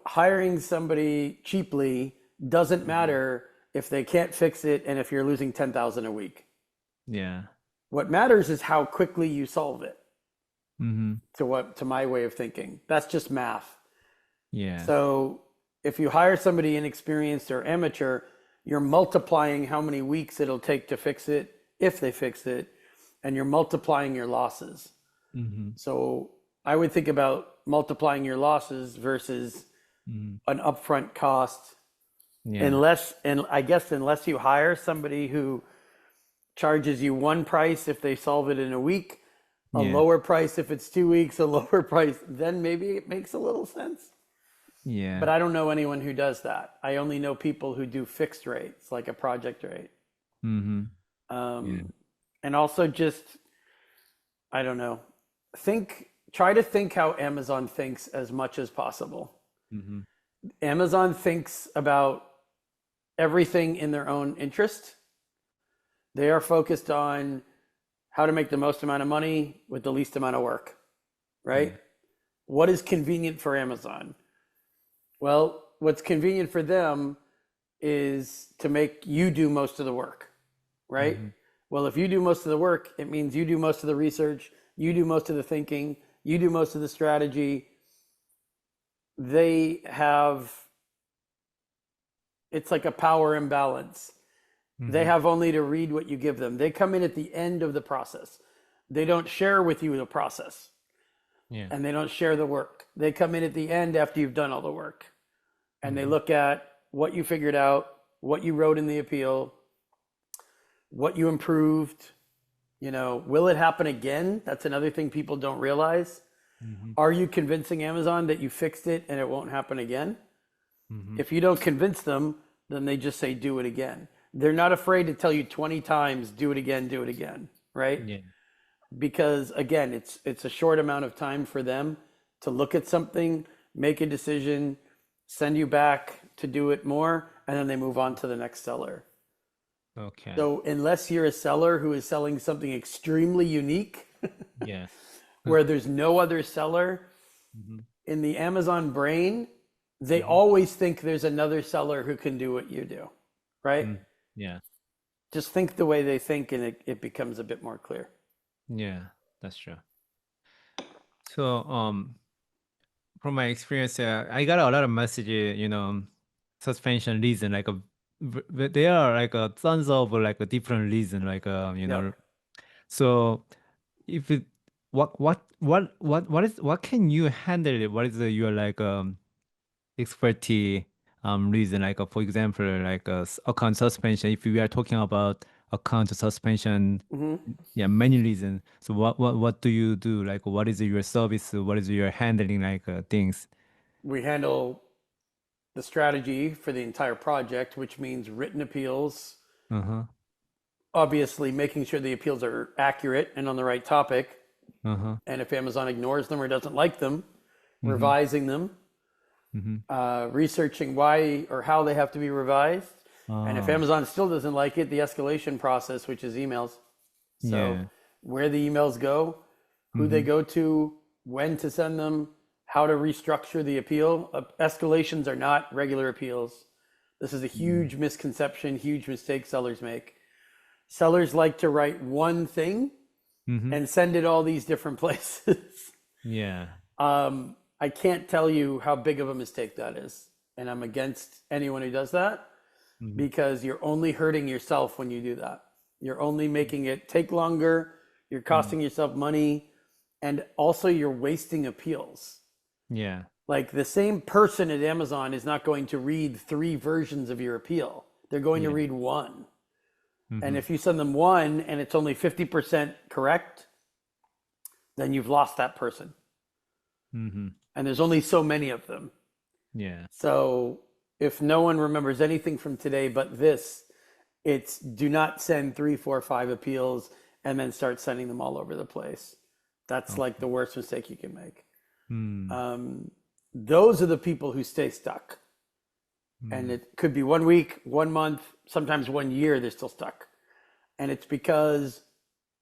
hiring somebody cheaply doesn't Mm-hmm. matter if they can't fix it and if you're losing 10,000 a week. Yeah. What matters is how quickly you solve it, Mm-hmm. to my way of thinking. That's just math. Yeah. So if you hire somebody inexperienced or amateur, you're multiplying how many weeks it'll take to fix it, if they fix it, and you're multiplying your losses. Mm-hmm. So I would think about multiplying your losses versus Mm-hmm. an upfront cost. Yeah. Unless you hire somebody who charges you one price if they solve it in a week, a Yeah. lower price if it's 2 weeks, a lower price, then maybe it makes a little sense. Yeah. But I don't know anyone who does that. I only know people who do fixed rates, like a project rate. Mm-hmm. Um, Yeah. And also just, I don't know, try to think how Amazon thinks as much as possible. Mm-hmm. Amazon thinks about everything in their own interest. They are focused on how to make the most amount of money with the least amount of work, right? Yeah. What is convenient for Amazon? Well, what's convenient for them is to make you do most of the work, right? Mm-hmm. Well, if you do most of the work, it means you do most of the research, you do most of the thinking, you do most of the strategy. It's like a power imbalance. They Mm-hmm. have only to read what you give them. They come in at the end of the process. They don't share with you the process, Yeah. and they don't share the work. They come in at the end after you've done all the work, and they Mm-hmm. look at what you figured out, what you wrote in the appeal, what you improved. Will it happen again? That's another thing people don't realize. Mm-hmm. Are you convincing Amazon that you fixed it and it won't happen again? Mm-hmm. If you don't convince them, then they just say, do it again. They're not afraid to tell you 20 times, do it again, right? Yeah. Because again, it's a short amount of time for them to look at something, make a decision, send you back to do it more, and then they move on to the next seller. Okay. So unless you're a seller who is selling something extremely unique, Yeah. where there's no other seller, Mm-hmm. in the Amazon brain, they Mm-hmm. always think there's another seller who can do what you do, right? Mm. Yeah. Just think the way they think, and it becomes a bit more clear. Yeah. That's true. So from my experience, I got a lot of messages, suspension reason, like there are like tons of like a different reason, like Yep. so if it, what can you handle it? What is your like expertise reason, like for example, like account suspension. If we are talking about account suspension. Yeah, many reasons. So what do you do? Like, what is your service? What is your handling like things? We handle the strategy for the entire project, which means written appeals, Uh-huh. obviously making sure the appeals are accurate and on the right topic. Uh-huh. And if Amazon ignores them or doesn't like them, Mm-hmm. revising them, researching why or how they have to be revised. And if Amazon still doesn't like it, the escalation process, which is emails. So Yeah. where the emails go, who they go to, when to send them, how to restructure the appeal. Escalations are not regular appeals. This is a huge misconception, huge mistake sellers make. Sellers like to write one thing and send it all these different places. Yeah. I can't tell you how big of a mistake that is. And I'm against anyone who does that because you're only hurting yourself when you do that. You're only making it take longer. You're costing yourself money. And also you're wasting appeals. Yeah. Like the same person at Amazon is not going to read 3 versions of your appeal. They're going to read one. And if you send them one and it's only 50% correct, then you've lost that person. And there's only so many of them. Yeah. So if no one remembers anything from today but this, it's do not send 3, 4, 5 appeals and then start sending them all over the place. That's like the worst mistake you can make. Those are the people who stay stuck. And it could be 1 week, 1 month, sometimes 1 year, they're still stuck. And it's because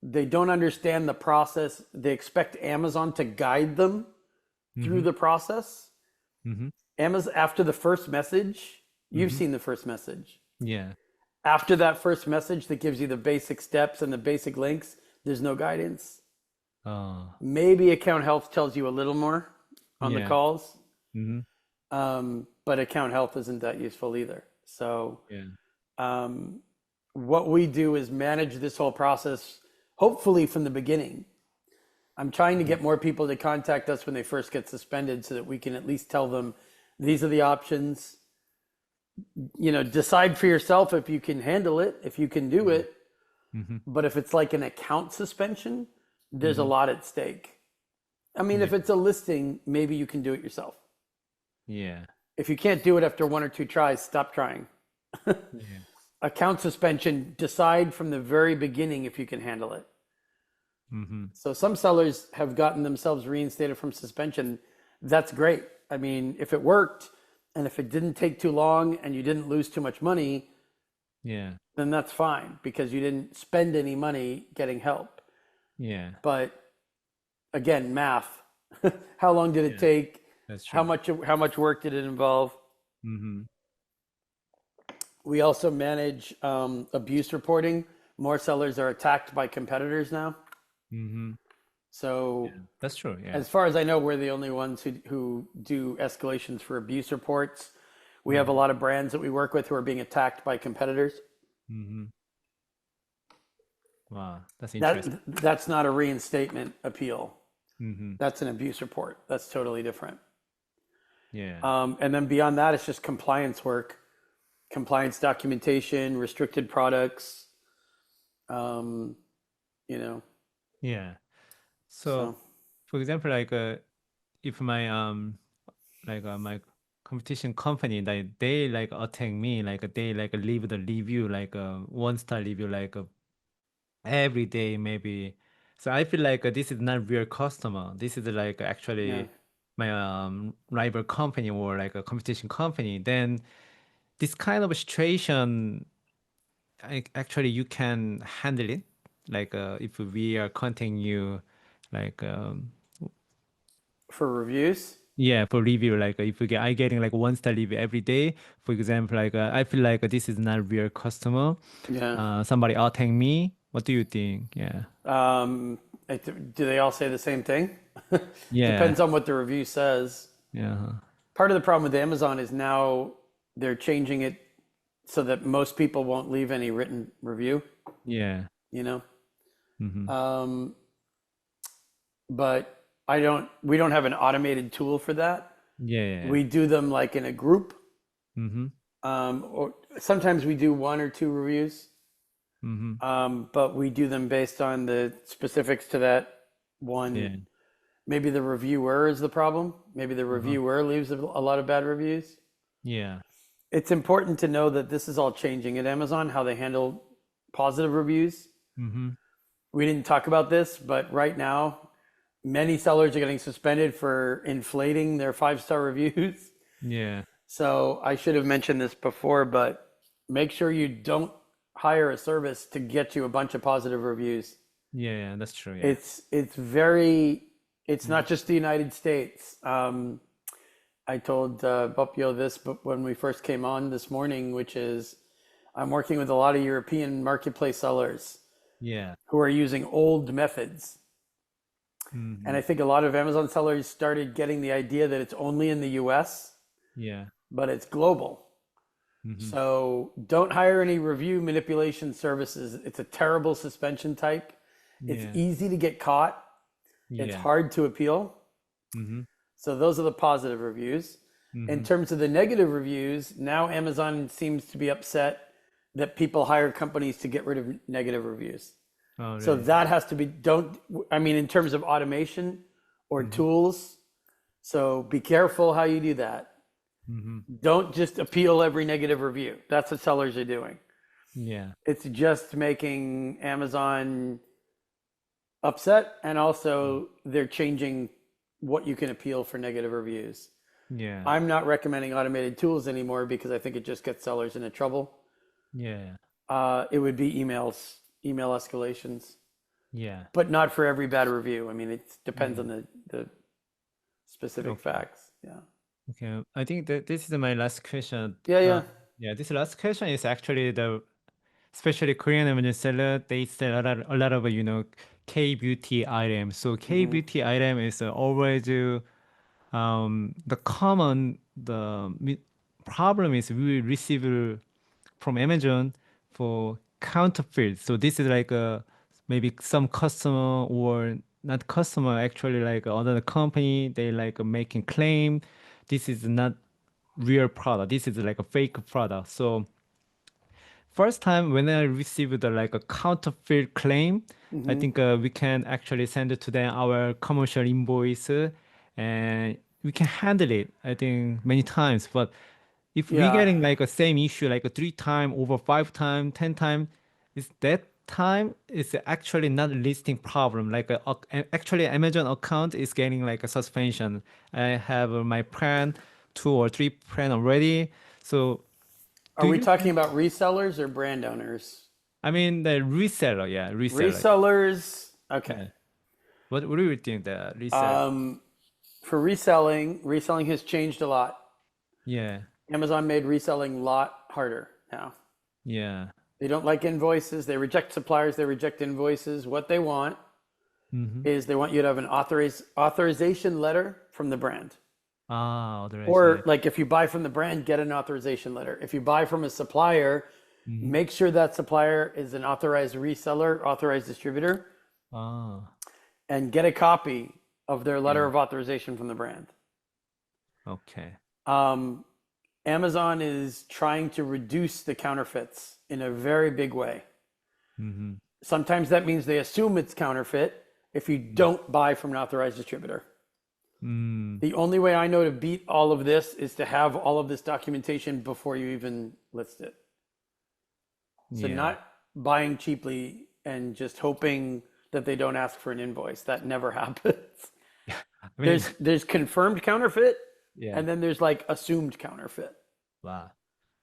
they don't understand the process. They expect Amazon to guide them through the process. Amazon, after the first message, you've seen the first message. Yeah. After that first message that gives you the basic steps and the basic links, there's no guidance. Maybe account health tells you a little more on the calls. But account health isn't that useful either. So what we do is manage this whole process, hopefully from the beginning. I'm trying to get more people to contact us when they first get suspended so that we can at least tell them, these are the options. You know, decide for yourself if you can handle it, if you can do it. But if it's like an account suspension, there's a lot at stake. I mean, if it's a listing, maybe you can do it yourself. Yeah. If you can't do it after 1 or 2 tries, stop trying. Account suspension, decide from the very beginning if you can handle it. So some sellers have gotten themselves reinstated from suspension. That's great. I mean, if it worked and if it didn't take too long and you didn't lose too much money, then that's fine because you didn't spend any money getting help. Yeah. But again, math. How long did it take? That's true. How much work did it involve? We also manage abuse reporting. More sellers are attacked by competitors now. So That's true. Yeah. as far as I know, we're the only ones who do escalations for abuse reports. We have a lot of brands that we work with who are being attacked by competitors. Wow. That's interesting. That's not a reinstatement appeal. That's an abuse report. That's totally different. Yeah. And then beyond that, it's just compliance work, compliance documentation, restricted products, you know. Yeah. So, for example, like if my my competition company, like they like attack me, like they like leave the review, like a 1-star review, like every day maybe. So I feel like this is not real customer. This is like actually my rival company or like a competition company. Then this kind of situation, actually you can handle it. Like if we are contacting you, like For reviews? yeah, for review, like if I getting like 1-star review every day, for example, like I feel like this is not real customer. Yeah. Somebody attack me. What do you think? Yeah. Do they all say the same thing? Yeah. Depends on what the review says. Yeah. Part of the problem with Amazon is now they're changing it so that most people won't leave any written review, Yeah. you know? But we don't have an automated tool for that. Yeah. We do them like in a group. Mm-hmm. Or sometimes we do 1 or 2 reviews. But we do them based on the specifics to that one. Yeah. Maybe the reviewer is the problem. Maybe the reviewer leaves a lot of bad reviews. Yeah. It's important to know that this is all changing at Amazon, how they handle positive reviews. We didn't talk about this, but right now, many sellers are getting suspended for inflating their 5-star reviews. Yeah. So I should have mentioned this before, but make sure you don't hire a service to get you a bunch of positive reviews. Yeah, that's true. Yeah. It's not just the United States. I told Bopio this but when we first came on this morning, which is I'm working with a lot of European marketplace sellers Yeah. who are using old methods. And I think a lot of Amazon sellers started getting the idea that it's only in the US, Yeah. but it's global. So don't hire any review manipulation services. It's a terrible suspension type. It's Yeah. easy to get caught. It's Yeah. hard to appeal. So those are the positive reviews. In terms of the negative reviews, now Amazon seems to be upset that people hire companies to get rid of negative reviews. Oh, So really? that has to be, in terms of automation or tools. So be careful how you do that. Don't just appeal every negative review. That's what sellers are doing. Yeah. It's just making Amazon upset, and also they're changing what you can appeal for negative reviews. Yeah. I'm not recommending automated tools anymore because I think it just gets sellers into trouble. Yeah. It would be email escalations, Yeah. but not for every bad review. I mean, it depends on the specific facts. Yeah. Okay. I think that this is my last question. Yeah. Yeah. This last question is actually especially Korean Amazon seller, they sell a lot of, K-beauty items. So K-beauty item is always the problem is we receive from Amazon for counterfeit. So this is like maybe some customer or not customer, actually like another company, they like making claim this is not real product. This is like a fake product. So first time when I received like a counterfeit claim, I think we can actually send it to them our commercial invoice, and we can handle it. I think many times. But if we Yeah. getting like a same issue like a 3 time, over 5 time, 10 time, is that time is actually not listing problem. Like actually Amazon account is getting like a suspension. I have my plan 2 or 3 plan already. So Are do we you talking about resellers or brand owners? I mean the reseller, yeah, reseller. Resellers. Okay. Yeah. What do you think the reseller? For reselling has changed a lot. Yeah, Amazon made reselling a lot harder now. yeah, They don't like invoices. They reject suppliers. They reject invoices. What they want is they want you to have an authorization letter from the brand. otherwise, Or like if you buy from the brand, get an authorization letter. If you buy from a supplier, make sure that supplier is an authorized reseller, authorized distributor, and get a copy of their letter of authorization from the brand. okay, Amazon is trying to reduce the counterfeits in a very big way. Sometimes that means they assume it's counterfeit if you don't buy from an authorized distributor. The only way I know to beat all of this is to have all of this documentation before you even list it. So yeah, not buying cheaply and just hoping that they don't ask for an invoice. That never happens. I mean, There's confirmed counterfeit, yeah, and then there's like assumed counterfeit. wow,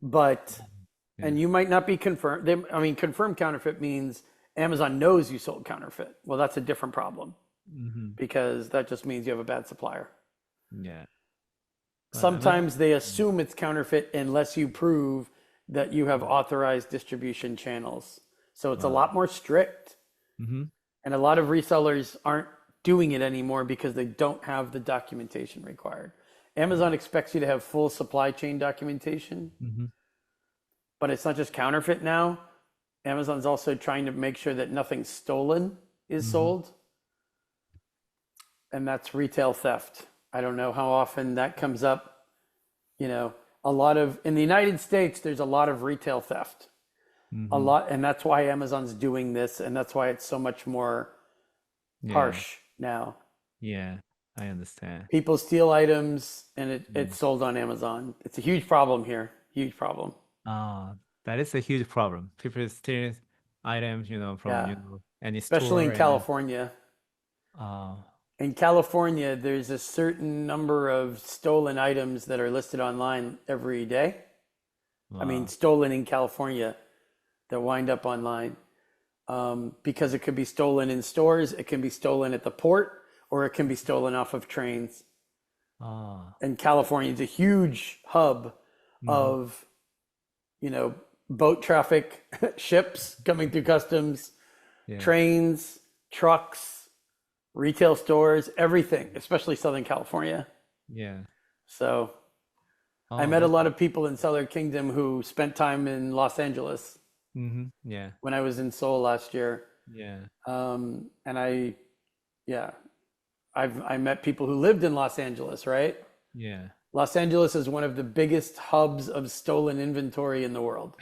But and you might not be confirmed. Confirmed counterfeit means Amazon knows you sold counterfeit. Well, that's a different problem because that just means you have a bad supplier. yeah, Sometimes they assume it's counterfeit unless you prove that you have authorized distribution channels. So it's a lot more strict. And a lot of resellers aren't doing it anymore because they don't have the documentation required. Amazon expects you to have full supply chain documentation, but it's not just counterfeit now. Amazon's also trying to make sure that nothing stolen is sold. And that's retail theft. I don't know how often that comes up. In the United States, there's a lot of retail theft. a Mm-hmm. lot, and that's why Amazon's doing this, and that's why it's so much more Yeah. harsh now. Yeah. I understand. People steal items and Mm. it's sold on Amazon. It's a huge problem here. Huge problem. Ah, that is a huge problem. People steal items, from, Yeah. any Especially store in and then, California. uh, In California, there's a certain number of stolen items that are listed online every day. I mean, wow. stolen in California that wind up online because it could be stolen in stores, it can be stolen at the port, or it can be stolen off of trains. Ah, And California is a huge hub mm-hmm. of, you know, boat traffic, ships coming through customs, Yeah. trains, trucks, retail stores, everything, especially Southern California. Yeah. So I Oh, met a that's, lot of people in Southern Kingdom who spent time in Los Angeles mm-hmm. Yeah. when I was in Seoul last year. Yeah. And yeah, I met people who lived in Los Angeles, right? Yeah. Los Angeles is one of the biggest hubs of stolen inventory in the world.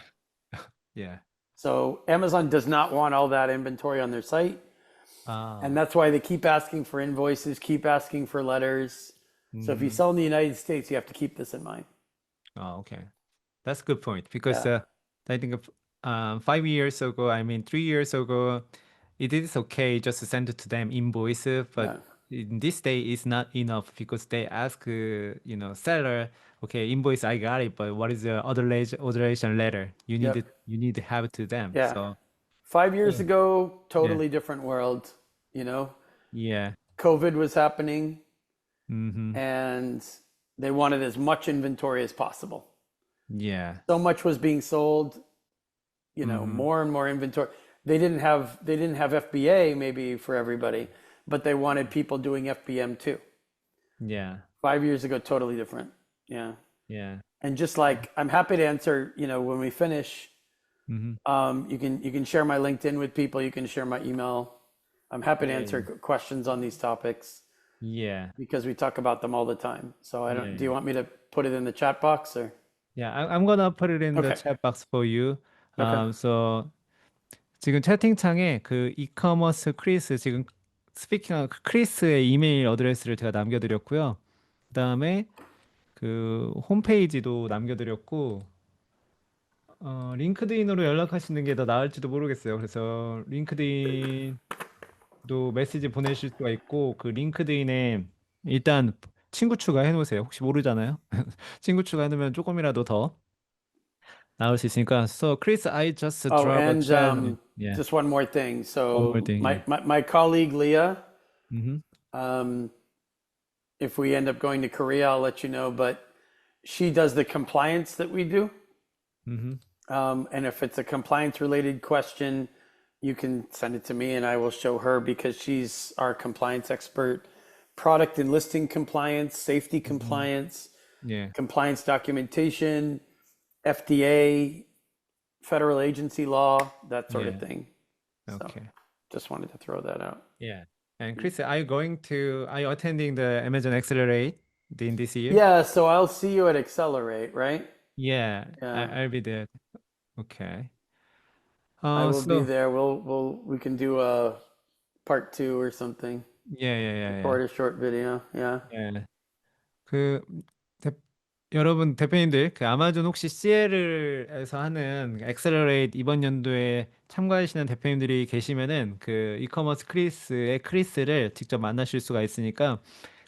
Yeah. So Amazon does not want all that inventory on their site. And Ah, that's why they keep asking for invoices, keep asking for letters. So if you mm-hmm. sell in the United States, you have to keep this in mind. Oh, okay. That's a good point because Yeah, I think 5 years ago, I mean 3 years ago, it is okay just to send it to them invoice, but yeah, in this day it's not enough because they ask seller, okay, invoice I got it, but what is the authorization letter? yep, You need to have it to them. yeah. So 5 years yeah, ago, yeah, totally different world. You know, yeah, COVID was happening mm-hmm, and they wanted as much inventory as possible. yeah, So much was being sold, mm-hmm, more and more inventory. They didn't have FBA maybe for everybody, but they wanted people doing FBM too. yeah, 5 years ago, totally different. Yeah. yeah, And just like I'm happy to answer, when we finish, mm-hmm, you can share my LinkedIn with people, you can share my email. I'm happy to yeah, answer questions on these topics yeah, because we talk about them all the time. So yeah, do you yeah. want me to put it in the chat box or? Yeah, I'm gonna put it in the Okay. chat box for you. Okay. So 지금 채팅창에 그 이커머스 크리스 지금 스피킹한 그 크리스의 이메일 어드레스를 제가 남겨드렸고요. 그다음에 그 홈페이지도 남겨드렸고 링크드인으로 연락하시는 게 더 나을지도 모르겠어요. 그래서 링크드인도 메시지 보내실 수가 있고 그 링크드인에 일단 친구 추가해 놓으세요. 혹시 모르잖아요. 친구 추가해 놓으면 조금이라도 더 나올 수 있으니까. So Chris, I just Oh, drop a and chat. Yeah, just one more thing. one more So thing. my, Yeah. my, my colleague Leah, Mm-hmm. um, if we end up going to Korea, I'll let you know, but she does the compliance that we do. Mm-hmm. And if it's a compliance related question, you can send it to me and I will show her because she's our compliance expert. Product and listing compliance, safety Mm-hmm. compliance, Yeah. compliance documentation, FDA, federal agency law, that sort of Yeah. thing. So Okay. just wanted to throw that out. Yeah. And Chris, are you attending the Amazon Accelerate in this year? Yeah, so I'll see you at Accelerate, right? Yeah, Yeah, I'll be there. Okay. I will be So there. We can do a part two or something. yeah. Record a short video. Yeah. 예. 그 대, 여러분 대표님들 그 아마존 혹시 CL에서 하는 엑셀러레이트 이번 연도에 참가하시는 대표님들이 계시면은 그 이커머스 크리스의 크리스를 직접 만나실 수가 있으니까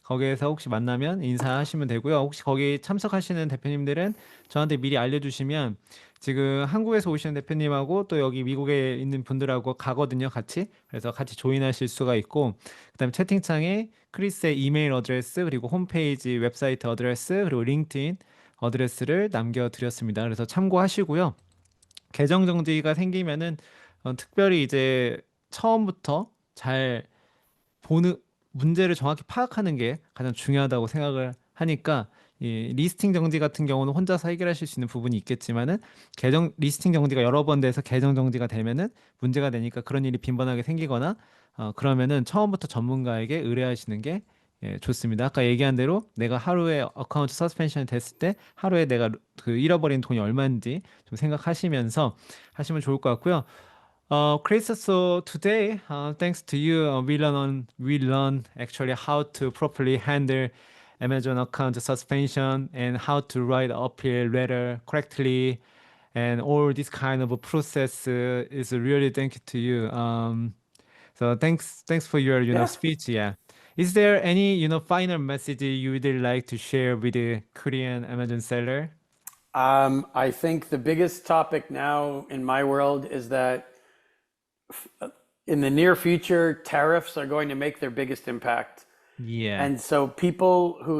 거기에서 혹시 만나면 인사하시면 되고요. 혹시 거기 참석하시는 대표님들은 저한테 미리 알려주시면 지금 한국에서 오시는 대표님하고 또 여기 미국에 있는 분들하고 가거든요, 같이. 그래서 같이 조인하실 수가 있고, 그다음에 채팅창에 크리스의 이메일 어드레스 그리고 홈페이지 웹사이트 어드레스 그리고 링크드인 어드레스를 남겨드렸습니다. 그래서 참고하시고요. 계정 정지가 생기면은 특별히 이제 처음부터 잘 보는 문제를 정확히 파악하는 게 가장 중요하다고 생각을 하니까 이 리스팅 정지 같은 경우는 혼자서 해결하실 수 있는 부분이 있겠지만은 계정 리스팅 정지가 여러 번 돼서 계정 정지가 되면은 문제가 되니까 그런 일이 빈번하게 생기거나 그러면은 처음부터 전문가에게 의뢰하시는 게 예, 좋습니다. 아까 얘기한 대로 내가 하루에 어카운트 서스펜션이 됐을 때 하루에 내가 그 잃어버린 돈이 얼마인지 좀 생각하시면서 하시면 좋을 것 같고요. Chris, so today, thanks to you, we learn actually how to properly handle Amazon account suspension and how to write appeal letter correctly, and all this kind of process is really thank you to you. So thanks for your Yeah. speech. Yeah. Is there any final message you would like to share with the Korean Amazon seller? I think the biggest topic now in my world is that in the near future, tariffs are going to make their biggest impact. Yeah. And so people who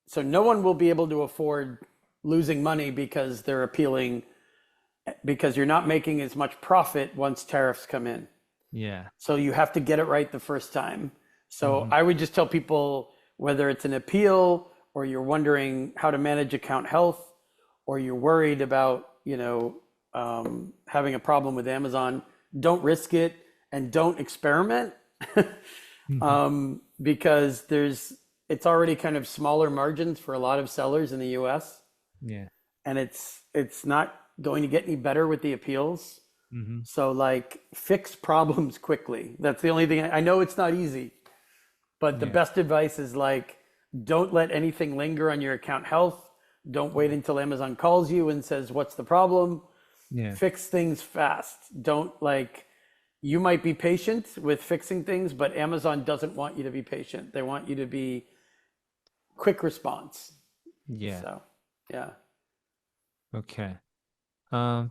so no one will be able to afford losing money because they're appealing, because you're not making as much profit once tariffs come in. Yeah. So you have to get it right the first time. So Mhm. I would just tell people, whether it's an appeal or you're wondering how to manage account health, or you're worried about, having a problem with Amazon, don't risk it and don't experiment. Mhm. Because it's already kind of smaller margins for a lot of sellers in the US, Yeah. and it's not going to get any better with the appeals. Mhm. So fix problems quickly. That's the only thing. I know it's not easy, but the Yeah. best advice is don't let anything linger on your account health. Don't wait until Amazon calls you and says, "What's the problem?" Yeah. Fix things fast. Don't you might be patient with fixing things, but Amazon doesn't want you to be patient. They want you to be quick response. Yeah. So, yeah. Okay.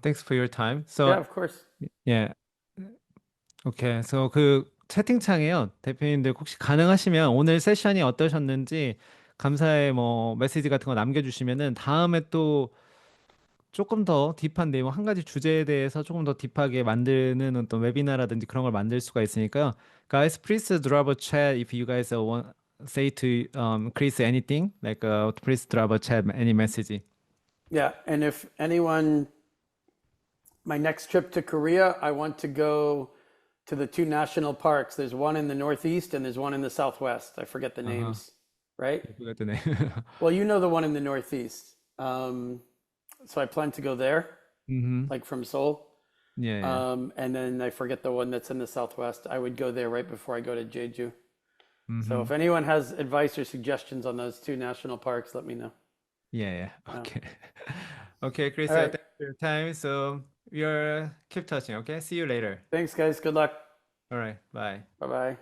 Thanks for your time. Yeah, So, of course. yeah. 오케이. So 그 채팅창에요. 대표님들 혹시 가능하시면 오늘 세션이 어떠셨는지 감사의 뭐 메시지 같은 거 남겨주시면은 다음에 또 조금 더 딥한 내용 한 가지 주제에 대해서 조금 더 딥하게 만드는 어떤 웨비나라든지 그런 걸 만들 수가 있으니까요. Guys, please drop a chat if you guys want say to Chris anything like please drop a chat any message. Yeah. And if anyone, my next trip to Korea, I want to go to the two national parks. There's one in the Northeast and there's one in the Southwest. I forget the 아하. names, right? 그거 뜨네. Well, you know the one in the Northeast. So I plan to go there, 음. from Seoul. 예. 예. And then I forget the one that's in the Southwest. I would go there right before I go to Jeju. So if 음. anyone has advice or suggestions on those two national parks, let me know. 예. 예. Yeah. 오케이. Okay, Chris, All right. thanks for your time. So you're keep touching, okay? See you later. Thanks, guys. Good luck. All right, bye. Bye bye.